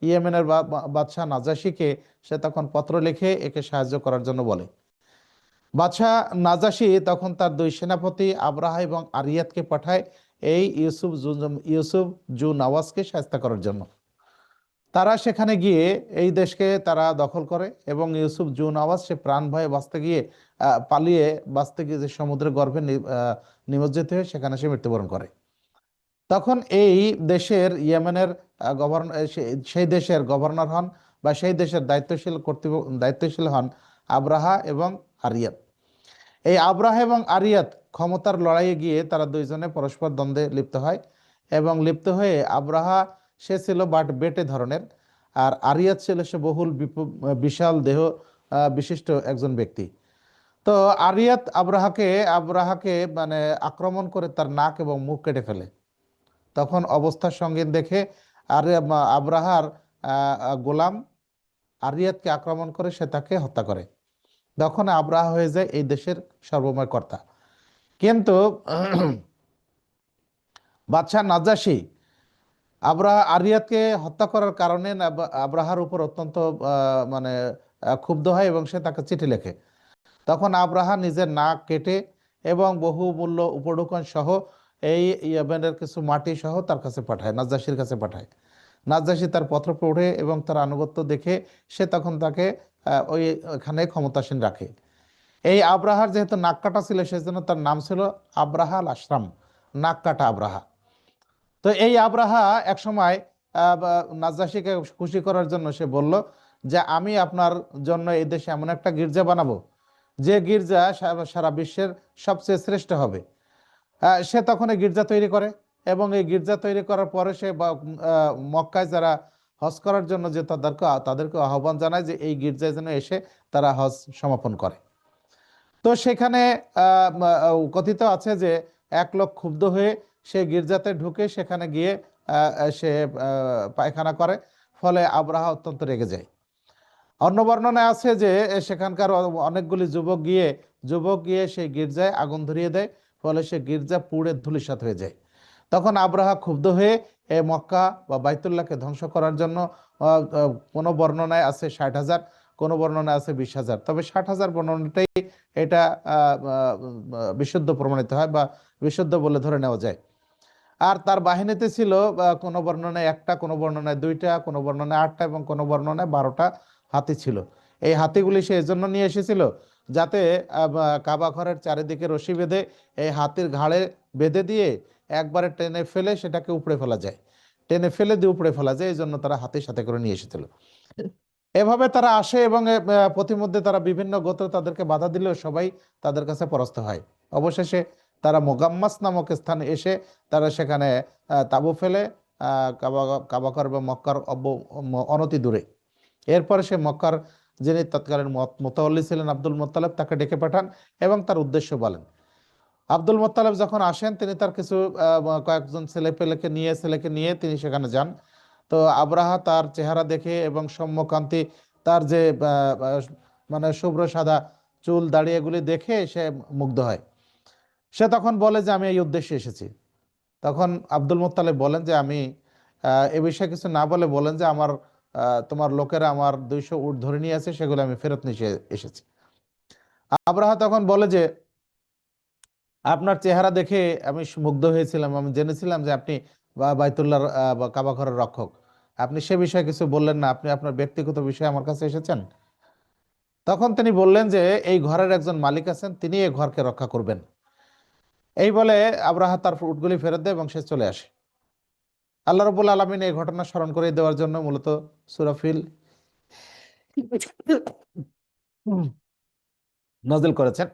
ইয়েমেনের বাদশাহ নাজাসিকে সে তখন পত্র লিখে একে সাহায্য করার জন্য বলে। বাদশাহ নাজাসি তখন তার 2 সেনাপতি আবরাহা এবং আরিয়াতকে পাঠায় এই ইউসুফ জু নওয়াজকে সাহায্য করার জন্য। তারা সেখানে গিয়ে এই দেশকে তারা দখল করে এবং ইউসুফ জু নওয়াজ সে প্রাণ ভয়ে পালিয়ে বাঁচতে গিয়ে যে সমুদ্রের গর্ভে নিমজ্জিত হয়ে সেখানে সে মৃত্যুবরণ করে। তখন এই দেশের ইয়েমেনের গভর্নর সেই দেশের গভর্নর হন বা সেই দেশের দায়িত্বশীল হন আবরাহা এবং আরিয়াত। এই আবরাহা এবং আরিয়াত ক্ষমতার লড়াইয়ে গিয়ে তারা দুইজনে পরস্পর দ্বন্দ্বে লিপ্ত হয় এবং লিপ্ত হয়ে আবরাহা সে ছিল বেটে ধরনের, আর আরিয়াত ছিল সে বিশাল দেহ বিশিষ্ট একজন ব্যক্তি। তো আরিয়াত আবরাহাকে মানে আক্রমণ করে তার নাক এবং মুখ কেটে ফেলে। তখন অবস্থা সঙ্গীন দেখে আবরাহার গোলাম আরিয়াতকে আক্রমণ করে সে তাকে হত্যা করে। তখন আবরাহা হয়ে যায় এই দেশের সর্বময় কর্তা। কিন্তু বাদশাহ নাজাসি আরিয়াতকে হত্যা করার কারণে আবরাহার উপর অত্যন্ত মানে ক্ষুব্ধ হয় এবং সে তাকে চিঠি লেখে। তখন আবরাহা নিজের নাক কেটে এবং বহুমূল্য উপঢৌকন সহ এই ইয়েমেনের কিছু মাটি সহ তার কাছে পাঠায়, নাজ্জাশির কাছে পাঠায়। নাজ্জাশি তার পত্র পড়ে এবং তার আনুগত্য দেখে সে তখন তাকে ওইখানে ক্ষমতাসীন রাখে। এই আবরাহার যেহেতু নাক কাটা ছিল সেজন্য তার নাম ছিল আবরাহা আল আশরাম, নাক কাটা আবরাহা। তো এই আবরাহা একসময় নাজ্জাশিকে খুশি করার জন্য সে বলল যে আমি আপনার জন্য এই দেশে এমন একটা গির্জা বানাবো যে গির্জা সারা বিশ্বের সবচেয়ে শ্রেষ্ঠ হবে। সে তখন এই গির্জা তৈরি করে এবং এই গির্জা তৈরি করার পরে সে মক্কায় যারা হজ করার জন্য যে তাদেরকে আহ্বান জানায় যে এই গির্জায় যেন এসে তারা হজ সমাপন করে। তো সেখানে কথিত আছে যে এক লোক ক্ষুব্ধ হয়ে সে গির্জাতে ঢুকে সেখানে গিয়ে সে পায়খানা করে, ফলে আবরাহা অত্যন্ত রেগে যায়। অন্য বর্ণনায় আছে যে সেখানকার অনেকগুলি যুবক গিয়ে সেই গির্জায় আগুন ধরিয়ে দেয়, ফলে সে গির্জা পুড়ে ধূলিসাৎ হয়ে যায়। তখন আবরাহা ক্ষুব্ধ হয়ে মক্কা বা বাইতুল্লাহকে ধ্বংস করার জন্য কোনো বর্ণনায় আছে 60,000, কোনো বর্ণনায় আছে 20,000, তবে 60,000 বর্ণনাটাই এটা বিশুদ্ধ প্রমাণিত হয় বা বিশুদ্ধ বলে ধরে নেওয়া যায়। আর তার বাহিনীতে ছিল কোনো বর্ণনায় 1টা, কোনো বর্ণনায় 2টা, কোনো বর্ণনায় 8টা এবং কোনো বর্ণনায় 12টা হাতি ছিল। এই হাতিগুলি সে এজন্য নিয়ে এসেছিল যাতে কাবা ঘরের চারিদিকে রশি বেঁধে এই হাতির ঘাড়ে বেঁধে দিয়ে একবারে টেনে ফেলে সেটাকে উপড়ে ফেলা যায়, টেনে ফেলে দিয়ে উপড়ে ফেলা যায়, এই জন্য তারা হাতির সাথে করে নিয়ে এসেছিল। এভাবে তারা আসে এবং প্রতিমধ্যে তারা বিভিন্ন গোত্র তাদেরকে বাধা দিলেও সবাই তাদের কাছে পরাস্ত হয়। অবশেষে তারা মোগাম্মাস নামক স্থানে এসে তারা সেখানে তাঁবু ফেলে কাবাঘর বা মক্কার অনতি দূরে। এরপরে সে মক্কার যিনি তৎকালীন মোতাওয়াল্লি ছিলেন আব্দুল মোত্তালেব তাকে ডেকে পাঠান এবং তার উদ্দেশ্য বলেন। আব্দুল মোত্তালেব যখন আসেন তিনি তার কিছু কয়েকজন ছেলেকে নিয়ে তিনি সেখানে যান। তো আবরাহা তার চেহারা দেখে এবং সৌম্যকান্তি তার যে মানে শুভ্র সাদা চুল দাড়ি এগুলি দেখে সে মুগ্ধ হয়। সে তখন বলে যে আমি এই উদ্দেশ্যে এসেছি। তখন আব্দুল মোত্তালেব বলেন যে আমি এ বিষয়ে কিছু না বলেন যে তোমার লোকেরা আমার 200 উট ধরে নিয়ে আছে, সেগুলো আমি ফেরত নিয়ে এসেছি। আবরাহা তখন বলে যে আপনার চেহারা দেখে আমি মুগ্ধ হয়েছিলাম, আমি জেনেছিলাম যে আপনি বাইতুল্লাহর বা কাবা ঘরের রক্ষক। আপনি সে বিষয়ে কিছু বললেন না, আপনি আপনার ব্যক্তিগত বিষয়ে আমার কাছে এসেছেন। তখন তিনি বললেন যে এই ঘরের একজন মালিক আছেন, তিনি এই ঘরকে রক্ষা করবেন। এই বলে আব্রাহা তার উটগুলি ফেরত দেয় এবং সে চলে আসে। আল্লাহ রাব্বুল আলামিন এই ঘটনা স্মরণ করে দেওয়ার জন্য মূলত সূরা ফিল নাযিল করেছেন।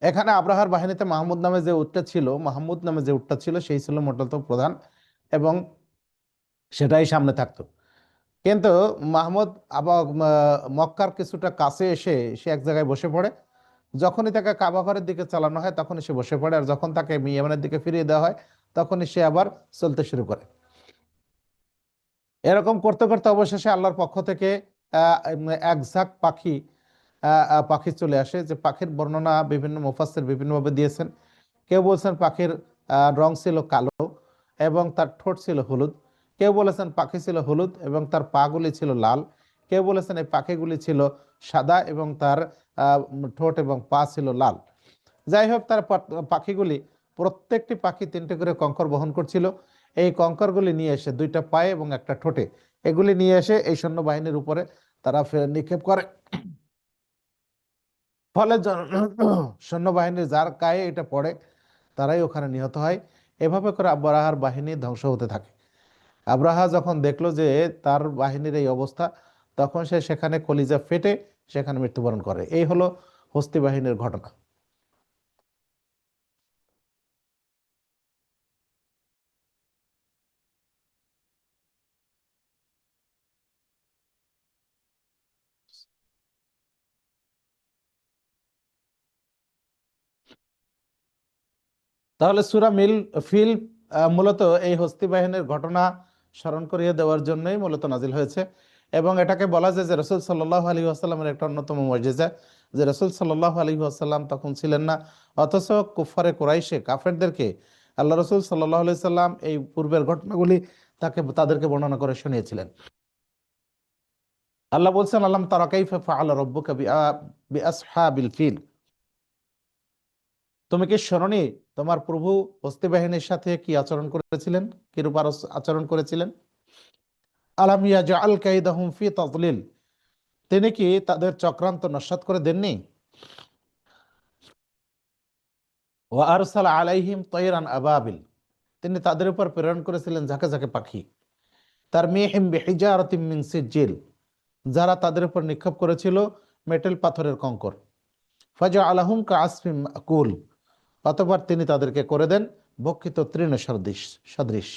এখানে আব্রাহার বাহিনীতে মাহমুদ নামে যে উটটা ছিল, মাহমুদ নামে যে উটটা ছিল সেই ছিল মূলত প্রধান, এবং সেটাই সামনে থাকতো। কিন্তু মাহমুদ আবার মক্কার কিছুটা কাছে এসে সে এক জায়গায় বসে পড়ে। যখনই তাকে কাবা ঘরের দিকে চালানো হয় তখনই সে বসে পড়ে, আর যখন তাকে ইয়ামানের দিকে ফিরিয়ে দেওয়া হয় তখনই সে আবার চলতে শুরু করে। এরকম করতে করতে অবশেষে আল্লাহর পক্ষ থেকে এক ঝাঁক পাখি পাখি চলে আসে। যে পাখির বর্ণনা বিভিন্ন মুফাসসির বিভিন্নভাবে দিয়েছেন। কেউ বলছেন পাখির রং ছিল কালো এবং তার ঠোঁট ছিল হলুদ। কেউ বলেছেন পাখি ছিল হলুদ এবং তার পাগুলি ছিল লাল। কেউ বলেছেন এই পাখিগুলি ছিল সাদা এবং তার ঠোঁট এবং পা ছিল লাল। যাই হোক, তার পাখিগুলি প্রত্যেকটি পাখি তিনটে করে কঙ্কর বহন করছিল। এই কঙ্করগুলি নিয়ে এসে দুইটা পায়ে এবং একটা ঠোঁটে এগুলি নিয়ে এসে এই সৈন্যবাহিনীর উপরে তারা নিক্ষেপ করে। ফলে সৈন্যবাহিনীর যার গায়ে এটা পড়ে তারাই ওখানে নিহত হয়। এভাবে করে আব্রাহার বাহিনী ধ্বংস হতে থাকে। আব্রাহা যখন দেখলো যে তার বাহিনীর এই অবস্থা, তখন সে সেখানে কলিজা ফেটে সেখানে মৃত্যুবরণ করে। এই হলো হস্তি বাহিনীর ঘটনা। তাহলে সূরা ফিল মূলত এই হস্তি বাহিনীর ঘটনা স্মরণ করিয়ে দেওয়ার জন্যই মূলত নাজিল হয়েছে। এবং এটাকে বলা যায় যে রাসূল সাল্লাল্লাহু আলাইহি ওয়াসাল্লামের একটা অন্যতম মুজিজা, যে রাসূল সাল্লাল্লাহু আলাইহি ওয়াসাল্লাম তখন ছিলেন না, অথচ কুফারে কুরাইশে কাফেরদেরকে আল্লাহ রাসূল সাল্লাল্লাহু আলাইহি সাল্লাম এই পূর্বের ঘটনাগুলি তাদেরকে বর্ণনা করে শুনিয়েছিলেন। আল্লাহ বলছেন, আলাম তারা কাইফা ফাআলা রাব্বুকা বিআসহাবিল ফিল। তুমি কি শোনোনি তোমার প্রভু হস্তি বাহিনীর সাথে কি আচরণ করেছিলেন, কিরূপ আচরণ করেছিলেন? আলাম ইয়াজআল কাইদাহুম ফি তাদলিল। তিনি কি তাদের চক্রান্ত নস্যাৎ করে দেননি? ওয়া আরসালা আলাইহিম তায়রান আবাবিল। তিনি তাদের উপর প্রেরণ করেছিলেন ঝাঁকে ঝাঁকে পাখি। তারমিহিম বিহিজারাতিম মিন সিজ্জিল। যারা তাদের উপর নিক্ষেপ করেছিল মেটেল পাথরের কঙ্কর। ফাজআলাহুম কাআসফিম মাকুল। অতঃপর তিনি তাদেরকে করে দেন ভক্ষিত তৃণ সদৃশ।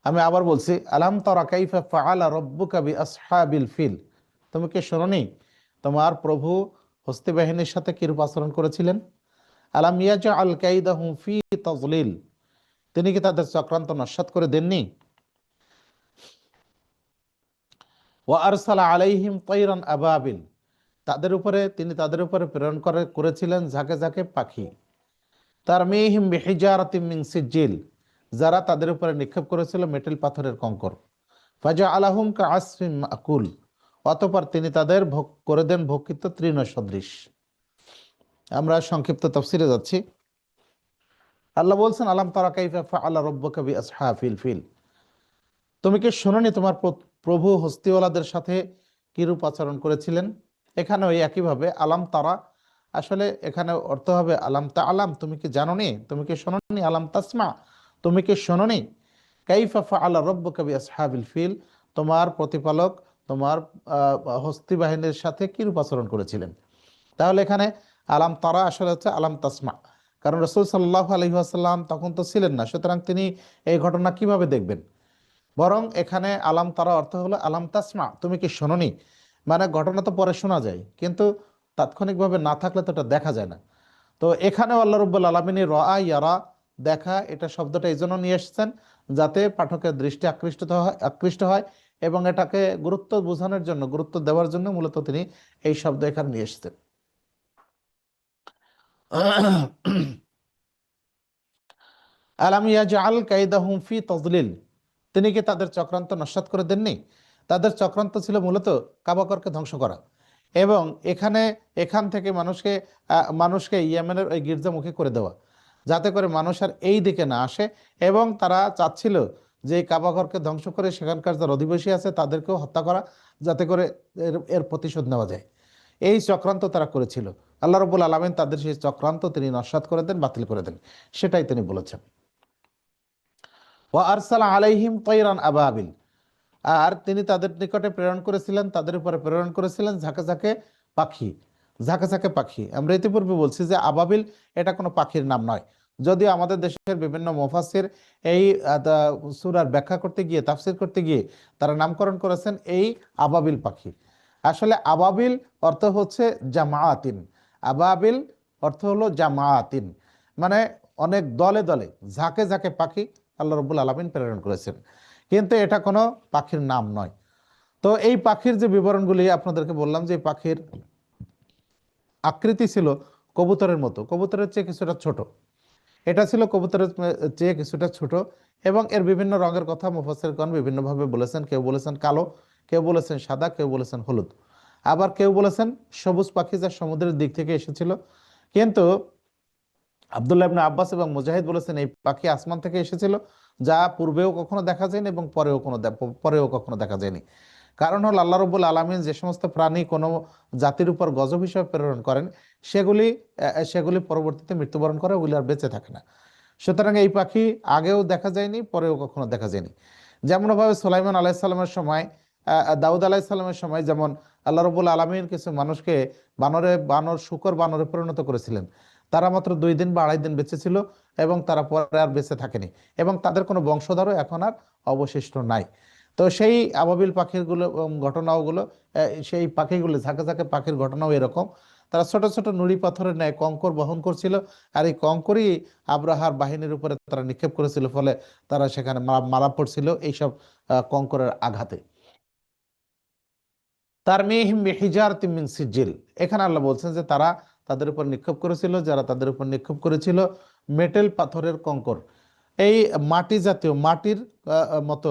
আমি আবার বলছি, আলাম তারা কাইফা ফাআলা রাব্বুকা বিআসহাবিল ফিল। তুমি কি শোনোনি তোমার প্রভু হস্তি বাহিনীর সাথে কিরূপ আচরণ করেছিলেন? আলাম ইয়াজআল কাইদাহুম ফি তাযলিল। তিনি কি তাদের চক্রান্ত নস্যাৎ করে দেননি? ওয়া আরসালা আলাইহিম তায়রান আবাবিল। তাদের উপরে প্রেরণ করেছিলেন ঝাঁকে ঝাঁকে পাখি। তারমিহিম বিহিজারাতিম মিন সিজ্জিল। যারা তাদের উপরে নিক্ষেপ করেছিল মেটেল পাথরের কঙ্কর। ফাজা আলাহুম কাআসফিম মাকুল। অতঃপর তিনি তাদের ভোগ করে দেন ভক্ষিত তৃণ সদৃশ। আমরা সংক্ষিপ্ত তাফসিরে যাচ্ছি। আল্লাহ বলছেন, আলাম তারা কাইফা ফাআলা রাব্বুকা বিআসহাবিল ফিল। তুমি কি শোনোনি তোমার প্রভু হস্তিওয়ালাদের সাথে কিরূপ আচরণ করেছিলেন? এখানে ওই একইভাবে আলাম তারা, আসলে এখানে অর্থ হবে আলাম তা আলাম, তুমি কি জানোনি, তুমি কি শোনোনি, আলাম তাসমা, তুমি কি শোনোনি, কাইফা ফাআলা রাব্বুকা বিআসহাবিল ফিল, তোমার প্রতিপালক তোমার হস্তি বাহিনীর সাথে কিরূপ আচরণ করেছিলেন। তাহলে এখানে আলাম তারা আসলে হচ্ছে আলাম তাসমা, কারণ রাসূল সাল্লাল্লাহু আলাইহি ওয়াসাল্লাম তখন তো ছিলেন না, সুতরাং তিনি এই ঘটনা কিভাবে দেখবেন। বরং এখানে আলাম তারা অর্থ হলো আলাম তাসমা, তুমি কি শোনোনি। মানে ঘটনা তো পরে শোনা যায়, কিন্তু তাৎক্ষণিকভাবে না থাকলে তো এটা দেখা যায় না। তো এখানে আল্লাহ রাব্বুল আলামিনের রাআ ইয়ারা, দেখা, এটা শব্দটা এই জন্য নিয়ে এসেছেন যাতে পাঠকের দৃষ্টি আকৃষ্ট হয় এবং এটাকে গুরুত্ব বোঝানোর জন্য, গুরুত্ব দেওয়ার জন্য মূলত তিনি এই শব্দ এখানে নিয়ে এসেছেন। আলাম ইয়াজআল কাইদাহুম ফি তাযলিল। তিনি কি তাদের চক্রান্ত নস্যাৎ করে দেননি? তাদের চক্রান্ত ছিল মূলত কাবাগরকে ধ্বংস করা, এবং এখান থেকে মানুষকে ইয়েমেনের ওই গির্জামুখী করে দেওয়া, যাতে করে মানুষ আর এই দিকে না আসে। এবং তারা চাচ্ছিল যে এই কাবাগরকে ধ্বংস করে সেখানকার যারা অধিবাসী আছে তাদেরকেও হত্যা করা, যাতে করে এর প্রতিশোধ নেওয়া যায়। এই চক্রান্ত তারা করেছিল। আল্লাহ রাব্বুল আলামিন তাদের সেই চক্রান্ত তিনি নস্যাৎ করে দেন, বাতিল করে দেন, সেটাই তিনি বলেছেন। ওয়া আরসালা আলাইহিম তায়রান আবাবিল, আর তিনি তাদের নিকটে প্রেরণ করেছিলেন, তাদের উপরে প্রেরণ করেছিলেন ঝাঁকে ঝাঁকে পাখি। ঝাঁকে ঝাঁকে পাখি, আমরা ইতিপূর্বে বলছি যে আবাবিল এটা কোনো পাখির নাম নয়। যদিও আমাদের দেশের বিভিন্ন মুফাসসির এই সূরার ব্যাখ্যা করতে গিয়ে, তাফসীর করতে গিয়ে তারা নামকরণ করেছেন এই আবাবিল পাখি। আসলে আবাবিল অর্থ হচ্ছে জামাআতিন। আবাবিল অর্থ হলো জামাআতিন, মানে অনেক দলে দলে, ঝাঁকে ঝাঁকে পাখি আল্লাহ রাব্বুল আলামিন প্রেরণ করেছেন, কিন্তু এটা কোনো পাখির নাম নয়। তো এই পাখির যে বিবরণগুলি আপনাদেরকে বললাম, যে পাখির আকৃতি ছিল কবুতরের মতো, কবুতরের চেয়ে কিছুটা ছোট। এটা ছিল কবুতরের চেয়ে কিছুটা ছোট, এবং এর বিভিন্ন রঙের কথা মুফাসসিরগণ বিভিন্নভাবে বলেছেন। কেউ বলেছেন কালো, কেউ বলেছেন সাদা, কেউ বলেছেন হলুদ, আবার কেউ বলেছেন সবুজ পাখি, যা সমুদ্রের দিক থেকে এসেছিল। কিন্তু আব্দুল্লাহ ইবনে আব্বাস এবং মুজাহিদ বলেছেন এই পাখি আসমান থেকে এসেছিল, যা পূর্বেও কখনো দেখা যায়নি এবং পরেও কখনো দেখা যায়নি। কারণ হল আল্লাহ রাব্বুল আলামিন যে সমস্ত প্রাণী কোনো জাতির উপর গজব হিসেবে প্রেরণ করেন, সেগুলি সেগুলি পরবর্তীতে মৃত্যুবরণ করে, ওগুলি আর বেঁচে থাকে না। সুতরাং এই পাখি আগেও দেখা যায়নি, পরেও কখনো দেখা যায়নি। যেমনভাবে সুলাইমান আলাইহিস সালামের সময়, দাউদ আলাইহিস সালামের সময় যেমন আল্লাহ রাব্বুল আলামিন কিছু মানুষকে শুকর বানরে পরিণত করেছিলেন। তারা মাত্র 2 দিন বা 2.5 দিন বেঁচে ছিল, এবং তারা পরে আর বেঁচে থাকেনি, এবং তাদের কোনো বংশধরও এখন আর অবশিষ্ট নাই। তো সেই আবাবিল পাখিরগুলো ঘটনাগুলো, সেই পাখিগুলো ঝাঁকে ঝাঁকে পাখির ঘটনাও এরকম। তারা ছোট ছোট নুড়ি পাথরের ন্যায় কঙ্কর বহন করছিল, আর এই কঙ্করই আব্রাহার বাহিনীর উপরে তারা নিক্ষেপ করেছিল, ফলে তারা সেখানে মারা পড়ছিল এইসব কঙ্করের আঘাতে। তারমিহিম বিহিজারাতিম মিন সিজিল, এখানে আল্লাহ বলছেন যে তারা তাদের উপর নিক্ষেপ করেছিল, যারা তাদের উপর নিক্ষেপ করেছিল মেটেল পাথরের কঙ্কর। এই মাটি জাতীয়, মাটির মতো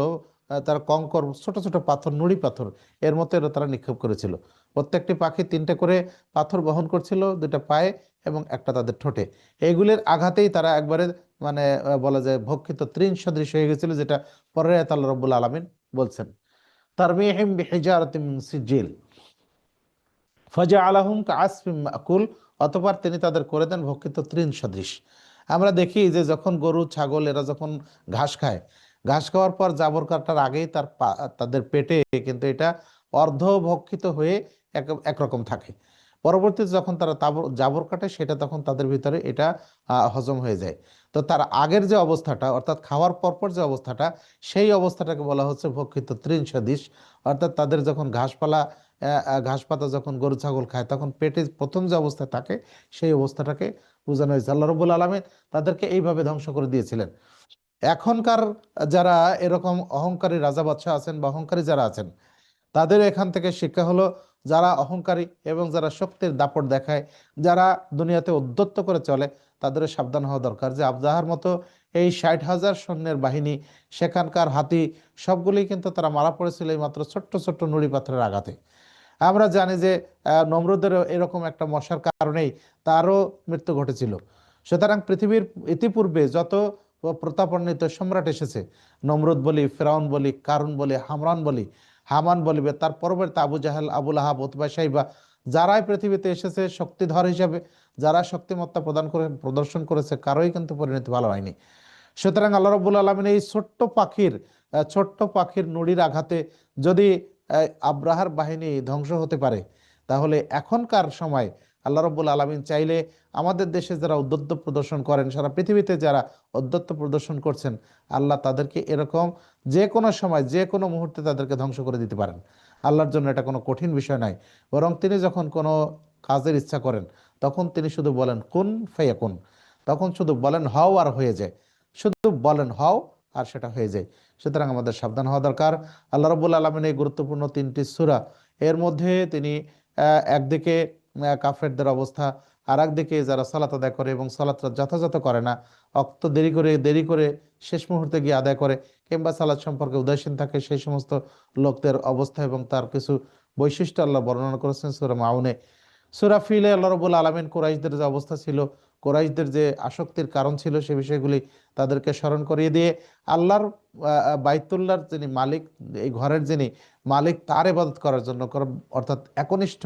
তারা কঙ্কর, ছোট ছোট পাথর, নুড়ি পাথর, এর মতো এরা তারা নিক্ষেপ করেছিল। প্রত্যেকটি পাখি 3টে করে পাথর বহন করছিল, 2টা পায়ে এবং একটা তাদের ঠোঁটে। এইগুলির আঘাতেই তারা একবারে, মানে বলা যায় ভক্ষিত তৃণ সদৃশ হয়ে গেছিল, যেটা পরের আয়াতে আল্লাহ রাব্বুল আলামিন বলছেন। তারমিহিম বিহিজারাতিম মিন সিজিল ফাজআলাহুম কাআসফিম মাকুল, অতঃপর তিনি তাদের করে দেন ভক্ষিত তৃণ সদৃশ। আমরা দেখি যে যখন গরু ছাগল এরা যখন ঘাস খায়, ঘাস খাওয়ার পর জাবর কাটার আগেই তাদের পেটে কিন্তু এটা অর্ধভক্ষিত হয়ে একরকম থাকে। পরবর্তীতে যখন তারা জাবর কাটে, সেটা তখন তাদের ভিতরে এটা হজম হয়ে যায়। তো তার আগের যে অবস্থাটা, অর্থাৎ খাওয়ার পরপর যে অবস্থাটা, সেই অবস্থাটাকে বলা হচ্ছে ভক্ষিত তৃণ সদৃশ। অর্থাৎ তাদের যখন ঘাস পাতা যখন গরু ছাগল খায়, তখন পেটে প্রথম যে অবস্থা থাকে, সেই অবস্থাটাকে বোঝানো হয়েছে। আল্লাহ রাব্বুল আলামিন তাদেরকে এইভাবে ধ্বংস করে দিয়েছিলেন। এখনকার যারা এরকম অহংকারী রাজা বাদশাহ আছেন বা অহংকারী যারা আছেন, তাদের এখান থেকে শিক্ষা হলো, যারা অহংকারী এবং যারা শক্তির দাপট দেখায়, যারা দুনিয়াতে উদ্ধত্ত করে চলে, তাদের সাবধান হওয়া দরকার। যে আবজাহার মতো এই 60,000 সৈন্যের বাহিনী, সেখানকার হাতি সবগুলি কিন্তু তারা মারা পড়েছিল এই মাত্র ছোট্ট ছোট্ট নুড়ি পাথরের আঘাতে। আমরা জানি যে নমরুদেরও এরকম একটা মশার কারণেই তারও মৃত্যু ঘটেছিল। সুতরাং পৃথিবীর ইতিপূর্বে যত প্রতাপান্বিত সম্রাট এসেছে, নমরুদ বলি, ফেরাউন বলি, কারুন বলি, হামান বলিবে, তার পরবর্তী আবু জাহেল, আবু লাহাব, উতবা, সাইবা, যারাই পৃথিবীতে এসেছে শক্তিধর হিসাবে, যারা শক্তিমত্তা প্রদর্শন করেছে, কারোই কিন্তু পরিণতি ভালো হয়নি। সুতরাং আল্লাহ রাব্বুল আলামিন এই ছোট্ট পাখির নুড়ির আঘাতে যদি আব্রাহার বাহিনী ধ্বংস হতে পারে, তাহলে এখনকার সময় আল্লাহ রাব্বুল আলামিন চাইলে আমাদের দেশে যারা উদ্যত্ত প্রদর্শন করেন, সারা পৃথিবীতে যারা উদ্যত্ত প্রদর্শন করছেন, আল্লাহ তাদেরকে এরকম যে কোনো সময়, যে কোনো মুহূর্তে তাদেরকে ধ্বংস করে দিতে পারেন। আল্লাহর জন্য এটা কোনো কঠিন বিষয় নয়। বরং তিনি যখন কোনো কাজের ইচ্ছা করেন, তখন তিনি শুধু বলেন কুন ফায়াকুন, তখন শুধু বলেন হও আর হয়ে যায়, শুধু বলেন হও আর সেটা হয়ে যায়। সুতরাং আমাদের সাবধান হওয়া দরকার। আল্লাহ রাব্বুল আলামিন এই গুরুত্বপূর্ণ 3টি সূরা, এর মধ্যে তিনি একদিকে কাফেরদের অবস্থা, আর একদিকে যারা সালাত আদায় করে এবং সালাতটা যথাযথ করে না, অক্ত দেরি করে শেষ মুহূর্তে গিয়ে আদায় করে, কিংবা সালাত সম্পর্কে উদাসীন থাকে, সেই সমস্ত লোকদের অবস্থা এবং তার কিছু বৈশিষ্ট্য আল্লাহ বর্ণনা করেছেন সূরা মাউনে। সূরা ফিলে আল্লাহ রাব্বুল আলামিন কুরাইশদের যে অবস্থা ছিল, কুরাইশদের যে আসক্তির কারণ ছিল, সে বিষয়গুলি তাদেরকে স্মরণ করিয়ে দিয়ে আল্লাহর বাইতুল্লাহর যিনি মালিক, এই ঘরের যিনি মালিক, তার ইবাদত করার জন্য, অর্থাৎ একনিষ্ঠ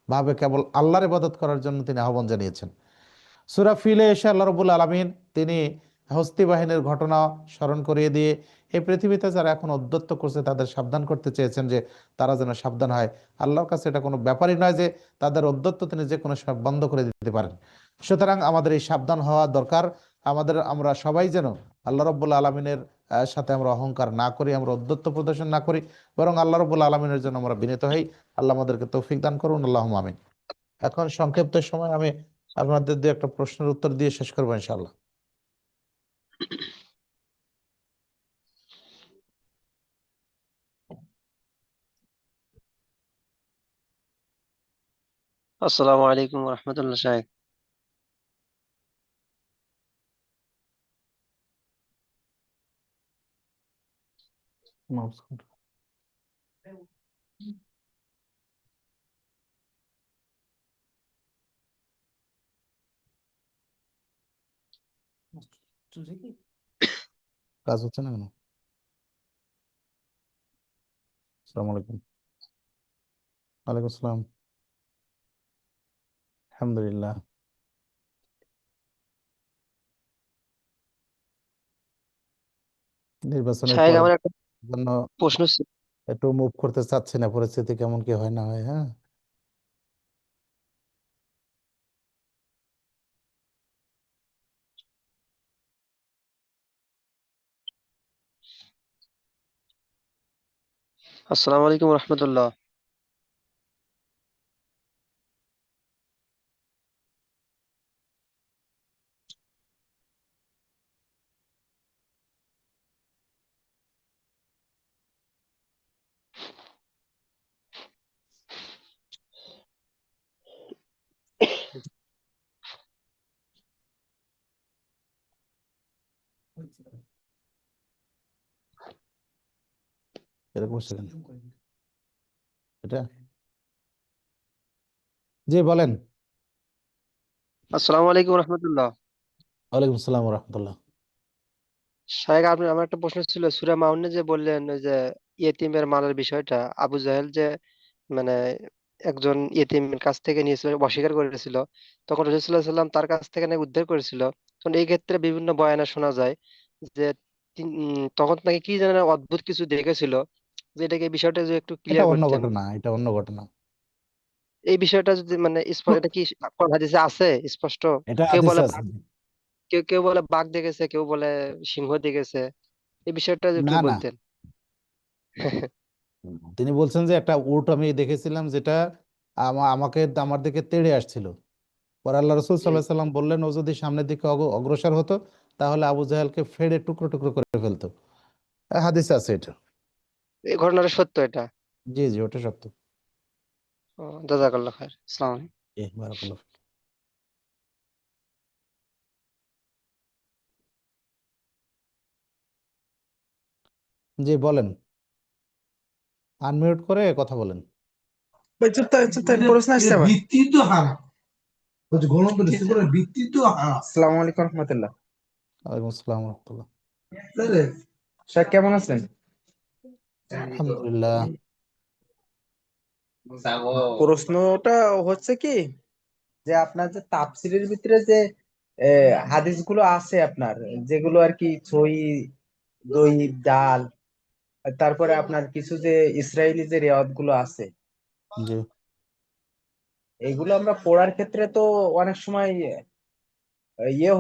ভাবে কেবল আল্লাহর ইবাদত করার জন্য তিনি আহ্বান জানিয়েছেন। সূরা ফিলে এসে আল্লাহ রাব্বুল আলামিন তিনি হস্তি বাহিনীর ঘটনা স্মরণ করিয়ে দিয়ে এই পৃথিবীতে যারা এখন উদ্ধত্ত করছে তাদের সাবধান করতে চেয়েছেন যে তারা যেন সাবধান হয়। আল্লাহর কাছে এটা কোনো ব্যাপারই নয় যে তাদের উদ্ধত্ত তিনি যে কোনো সময় বন্ধ করে দিতে পারেন। সুতরাং আমাদের এই সাবধান হওয়া দরকার। আমরা সবাই যেন আল্লাহ রাব্বুল আলামিনের সাথে আমরা অহংকার না করি, আমরা উদ্ধত্ত প্রদর্শন না করি, বরং আল্লাহ রাব্বুল আলামিনের জন্য আমরা বিনীত হই। আল্লাহ আমাদেরকে তৌফিক দান করুন, আল্লাহুম্মা আমিন। এখন সংক্ষিপ্ত সময় আমি আপনাদের দিয়ে একটা প্রশ্নের উত্তর দিয়ে শেষ করবো ইনশাআল্লাহ। আসসালামু আলাইকুম রহমতুল্লাহ সাহেব। কাজ হচ্ছে না কেন? আসসালামু আলাইকুম। ওয়ালাইকুম আসসালাম। আলহামদুলিল্লাহ। নির্বাচনের সাহেব পর আমার একটা জন্য প্রশ্ন ছিল। একটু মুভ করতে চাচ্ছি না, পরিস্থিতি কেমন কি হয় না হয়। হ্যাঁ, আসসালামু আলাইকুম রহমতুল্লাহ। এরকম হচ্ছে কেন? এটা জি বলেন। আসসালামু আলাইকুম রহমতুল্লাহ। ওয়ালাইকুম আসসালাম রহমতুল্লাহ। সাহেব আপনি আমার একটা প্রশ্ন ছিল, সূরা মাউনে যে বললেন ওই যে ইয়েতিমের মালের বিষয়টা, আবু জাহেল যে মানে একজন ইয়েতিমের কাছ থেকে নিয়েছিল, অস্বীকার করেছিল, তখন রাসূলুল্লাহ সাল্লাল্লাহু আলাইহি ওয়াসাল্লাম তার কাছ থেকে নাকি উদ্ধার করেছিল। তখন এই ক্ষেত্রে বিভিন্ন বয়ানে শোনা যায় যে তখন নাকি কি যেন অদ্ভুত কিছু দেখেছিল, যে এটাকে এই বিষয়টা যদি একটু এটা ক্লিয়ার অন্য করতেন। ঘটনা, এটা অন্য ঘটনা। এই বিষয়টা যদি মানে এটা কি কোন হাদিসে আছে স্পষ্ট? এটা কেউ হাদিসে বলে আছে। কেউ কেউ বলে বাঘ দেখেছে, কেউ বলে সিংহ দেখেছে। এই বিষয়টা যদি না একটু না, বলতেন। তিনি বলছেন যে একটা উট আমি দেখেছিলাম যেটা আমাকে আমার দিকে তেড়ে আসছিল। পরে আল্লাহ রসুল জি, সাল্লাহ সাল্লাম বললেন ও যদি সামনের দিকে অগ্রসর হতো তাহলে আবু জাহেলকে ফেড়ে টুকরো টুকরো করে ফেলতো। হাদিসে আছে এটা। এই ঘটনাটা সত্য এটা? জি জি, ওটা সত্য। জাযাকাল্লাহ খায়ের। আসসালামু আলাইকুম। বারাকাল্লাহ ফিক। জি বলেন, আনমিউট করে কথা বলেন। ভাই চুপ থাক, প্রশ্ন আসছে আবার। ভিত্তি তো হারাম, বলছে গণতন্ত্র ডিসিপ্লিনের ভিত্তি তো হারাম। আসসালামু আলাইকুম রহমতুল্লাহ। ওয়ালাইকুম আসসালাম রহমতুল্লাহ। স্যার কেমন আছেন? আলহামদুলিল্লাহ। প্রশ্নটা হচ্ছে কি, যে আপনার যে তাফসীরের ভিতরে যে হাদিসগুলো আছে আপনার, যেগুলো আর কি সহিহ, দঈফ, জাল, তারপরে আপনার কিছু যে ইসরায়েলি যে রিওয়ায়াত গুলো আছে, জি, এগুলো আমরা পড়ার ক্ষেত্রে তো অনেক সময়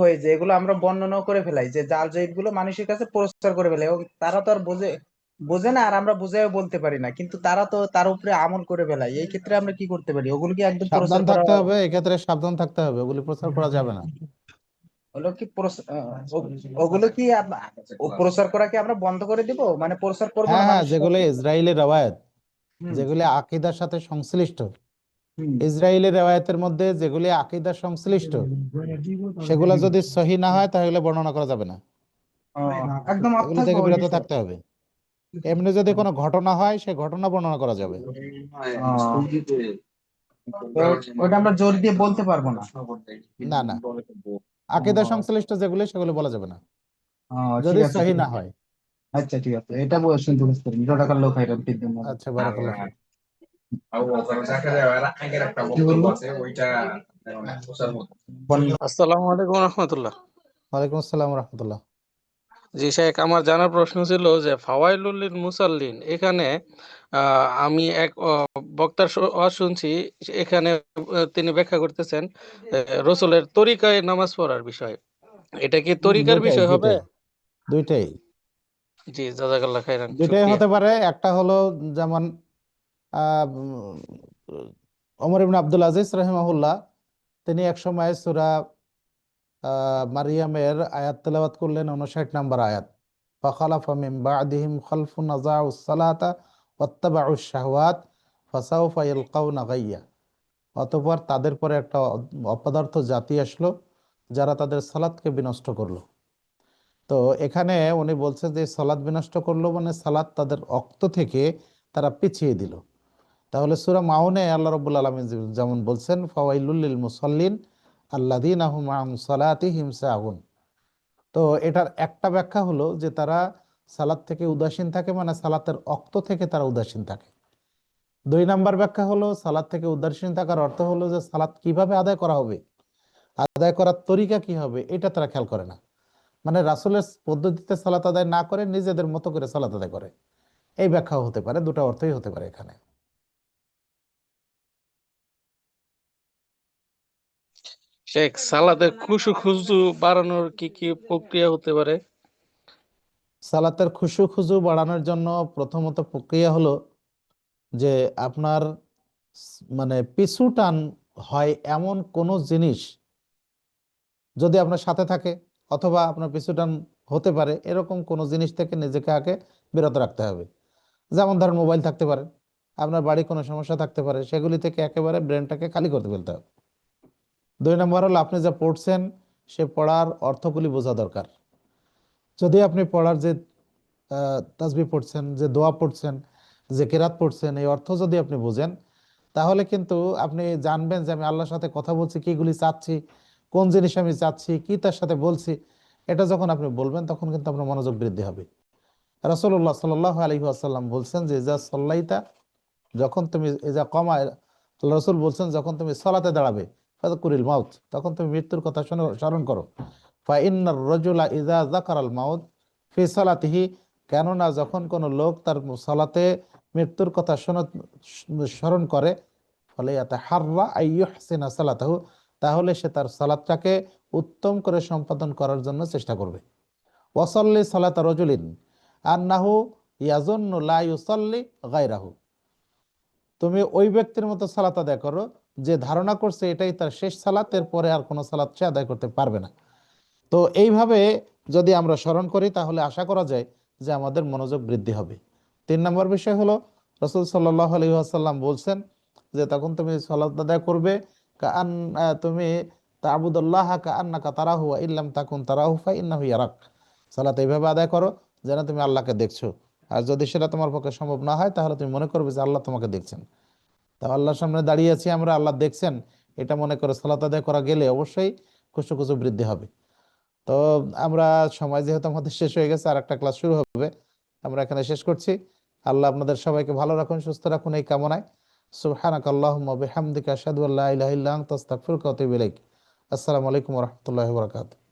হয়ে যায়, এগুলো আমরা বর্ণনা করে ফেলাই, যে জাল জয়ীফ গুলো মানুষের কাছে প্রচার করে ফেলে, এবং তারা তো আর বোঝে বোঝে না, আর আমরা বুঝাইও বলতে পারি না, কিন্তু তারা তো তার উপরে আমল করে ফেলায়। এই ক্ষেত্রে আমরা কি করতে পারি? ওগুলো কি একদম সাবধান প্রচার করা থাকতে হবে, এক্ষেত্রে সাবধান থাকতে হবে, ওগুলি প্রচার করা যাবে না। হলো কি ওগুলো কি প্রচার করা কি আমরা বন্ধ করে দিব, মানে প্রচার করবো হ্যাঁ না হ্যাঁ, মানুষ? যেগুলি ইসরায়েলের রওয়ায়াত, হুম যেগুলি আকীদার সাথে সংশ্লিষ্ট, হুম ইসরায়েলের রওয়ায়াতের মধ্যে যেগুলি আকীদা সংশ্লিষ্ট, সেগুলো যদি সহি না হয় তাহলে বর্ণনা করা যাবে না। একদম অফ এগুলি থাকবো থেকে ওই বিরত বিষয়ে। থাকতে হবে। এমনি যদি কোনো ঘটনা হয় সে ঘটনা বর্ণনা করা যাবে। তো ওটা আমরা জোর দিয়ে বলতে পারবো না। না না, ও, আকীদা সংশ্লিষ্ট যেগুলি সেগুলো বলা যাবে না ও, ঠিক যদি আছে সহি ঠিক না আছে। হয়। আচ্ছা ঠিক আছে, এটা শুনতে বুঝতে পারি। জোড়াকার লোক হাইরান ফির দুনিয়া। আচ্ছা, বারাকাল্লাহ ফিক। কি বলবো? আসসালামু আলাইকুম রহমতুল্লাহ। ওয়ালাইকুম আসসালাম রহমতুল্লাহ। জি শেখ, আমার জানার প্রশ্ন ছিল যে ফাওয়াইলুল লিল মুসাল্লিন এখানে আমি এক বক্তার ওয়াজ শুনছি, এখানে তিনি ব্যাখ্যা করতেছেন রসুলের তরিকায় নামাজ পড়ার বিষয়। এটা কি তরিকার দুইটাই বিষয় হবে? দুইটাই দুইটাই জি, জাযাকাল্লাহ খাইরান, দুইটাই শুকরিয়া। হতে পারে। একটা হলো যেমন ওমর ইবনে আব্দুল আজিজ রহিমাহুল্লাহ, তিনি এক সময় সূরা মারিয়ামের আয়াত তেলাওয়াত করলেন, 59 নম্বর আয়াত, ফাখালাফা মিন বা'দিহিম খালফুন আযাউস সালাতা ওয়াত্তাবাউশ শাহওয়াত ফাসাউফা ইয়ালকাউনা গাইয়্যা। অতঃপর তাদের পরে একটা অপদার্থ জাতি আসলো, যারা তাদের সালাতকে বিনষ্ট করলো। তো এখানে উনি বলছেন যে সালাত বিনষ্ট করলো মানে সালাত তাদের অক্ত থেকে তারা পিছিয়ে দিল। তাহলে সূরা মাউনে আল্লাহ রাব্বুল আলামিন যেমন বলছেন, ফাওয়াইলুল লিল মুসাল্লিন আল্লাযীনা হুম আন সালাতিহিম সাহুন। তো এটার একটা ব্যাখ্যা হলো যে তারা সালাত থেকে উদাসীন থাকে, মানে সালাতের অক্ত থেকে তারা উদাসীন থাকে। 2 নম্বর ব্যাখ্যা হলো সালাত থেকে উদাসীন থাকার অর্থ হলো যে সালাত কিভাবে আদায় করা হবে, আদায় করার তরিকা কি হবে, এটা তারা খেয়াল করে না। মানে রাসূলের পদ্ধতিতে সালাত আদায় না করে নিজেদের মতো করে সালাত আদায় করে। এই ব্যাখ্যাও হতে পারে, দুটো অর্থই হতে পারে এখানে। শেখ, সালাতে খুশু বাড়ানোর কি কি প্রক্রিয়া হতে পারে? সালাতের খুশু বাড়ানোর জন্য প্রথমত প্রক্রিয়া হলো যে আপনার মানে পিছু টান হয় এমন কোনো জিনিস যদি আপনার সাথে থাকে, অথবা আপনার পিছু টান হতে পারে এরকম কোনো জিনিস থেকে নিজেকে আগে বিরত রাখতে হবে। যেমন ধরেন মোবাইল থাকতে পারে, আপনার বাড়ি কোনো সমস্যা থাকতে পারে, সেগুলি থেকে একেবারে ব্রেনটাকে খালি করতে ফেলতে হবে। 2 নম্বর হলো আপনি যা পড়ছেন সে পড়ার অর্থগুলি বোঝা দরকার। যদি আপনি পড়ার যে তাসবিহ পড়ছেন, যে দোয়া পড়ছেন, যে কেরাত পড়ছেন, এই অর্থ যদি আপনি বুঝেন, তাহলে কিন্তু আপনি জানবেন যে আমি আল্লাহর সাথে কথা বলছি, কিগুলি চাচ্ছি, কোন জিনিস আমি চাচ্ছি, কি তার সাথে বলছি। এটা যখন আপনি বলবেন তখন কিন্তু আপনার মনোযোগ বৃদ্ধি হবে। রাসূলুল্লাহ সাল্লাল্লাহু আলাইহি ওয়াসাল্লাম বলছেন যে ইজা সাল্লাইতা, যখন তুমি, ইজা কমা, আল্লাহ রাসূল বলছেন যখন তুমি সালাতে দাঁড়াবে, ফাযকুরিল মাউত, তখন তুমি মৃত্যুর কথা স্মরণ করো। ফা ইন্নার রাজুলা ইজা যাকারাল মাউত ফি সালাতিহি, কেননা যখন কোনো লোক তার সালাতে মৃত্যুর কথা স্মরণ করে, ফলে ইয়াতাহাররা আইয়ুহসিনা সালাতাহু, তাহলে সে তার সালাতটাকে উত্তম করে সম্পাদন করার জন্য চেষ্টা করবে। ওয়াসাল্লি সালাতা রাজুলিন আন্নাহু ইয়াজুন্নু লা ইউসাল্লি গায়রাহু, তুমি ওই ব্যক্তির মতো সালাত আদায় করো যে ধারণা করছে এটাই তার শেষ সালাত, এর পরে আর কোনো সালাত সে আদায় করতে পারবে না। তো এইভাবে যদি আমরা স্মরণ করি তাহলে আশা করা যায় যে আমাদের মনোযোগ বৃদ্ধি হবে। 3 নম্বর বিষয় হলো রাসূল সাল্লাল্লাহু আলাইহি ওয়াসাল্লাম বলছেন যে তখন তুমি সালাত আদায় করবে কাআন, তুমি তা'বুদুল্লাহ কাআন্নাকা তারাহু ওয়া ইল্লাম তাকুন তারাহু ফা ইন্নাহু ইয়ারাক। সালাত এইভাবে আদায় করো যেন তুমি আল্লাহকে দেখছো, আর যদি সেটা তোমার পক্ষে সম্ভব না হয় তাহলে তুমি মনে করবে যে আল্লাহ তোমাকে দেখছেন। তা আল্লাহর সামনে দাঁড়িয়ে আছি আমরা, আল্লাহ দেখছেন, এটা মনে করে সালাত আদায় করা গেলে অবশ্যই খুশু বৃদ্ধি হবে। তো আমরা, সময় যেহেতু আমাদের শেষ হয়ে গেছে, আর একটা ক্লাস শুরু হবে, আমরা এখানে শেষ করছি। আল্লাহ আপনাদের সবাইকে ভালো রাখুন, সুস্থ রাখুন এই কামনায়। সুবহানাক আল্লাহুম্মা ওয়া বিহামদিকা আশহাদু আল্লা ইলাহা ইল্লা আনতা আস্তাগফিরুকা ওয়া আতুবু ইলাইক। আসসালামু আলাইকুম ওয়া রাহমাতুল্লাহি ওয়া বারাকাতুহু।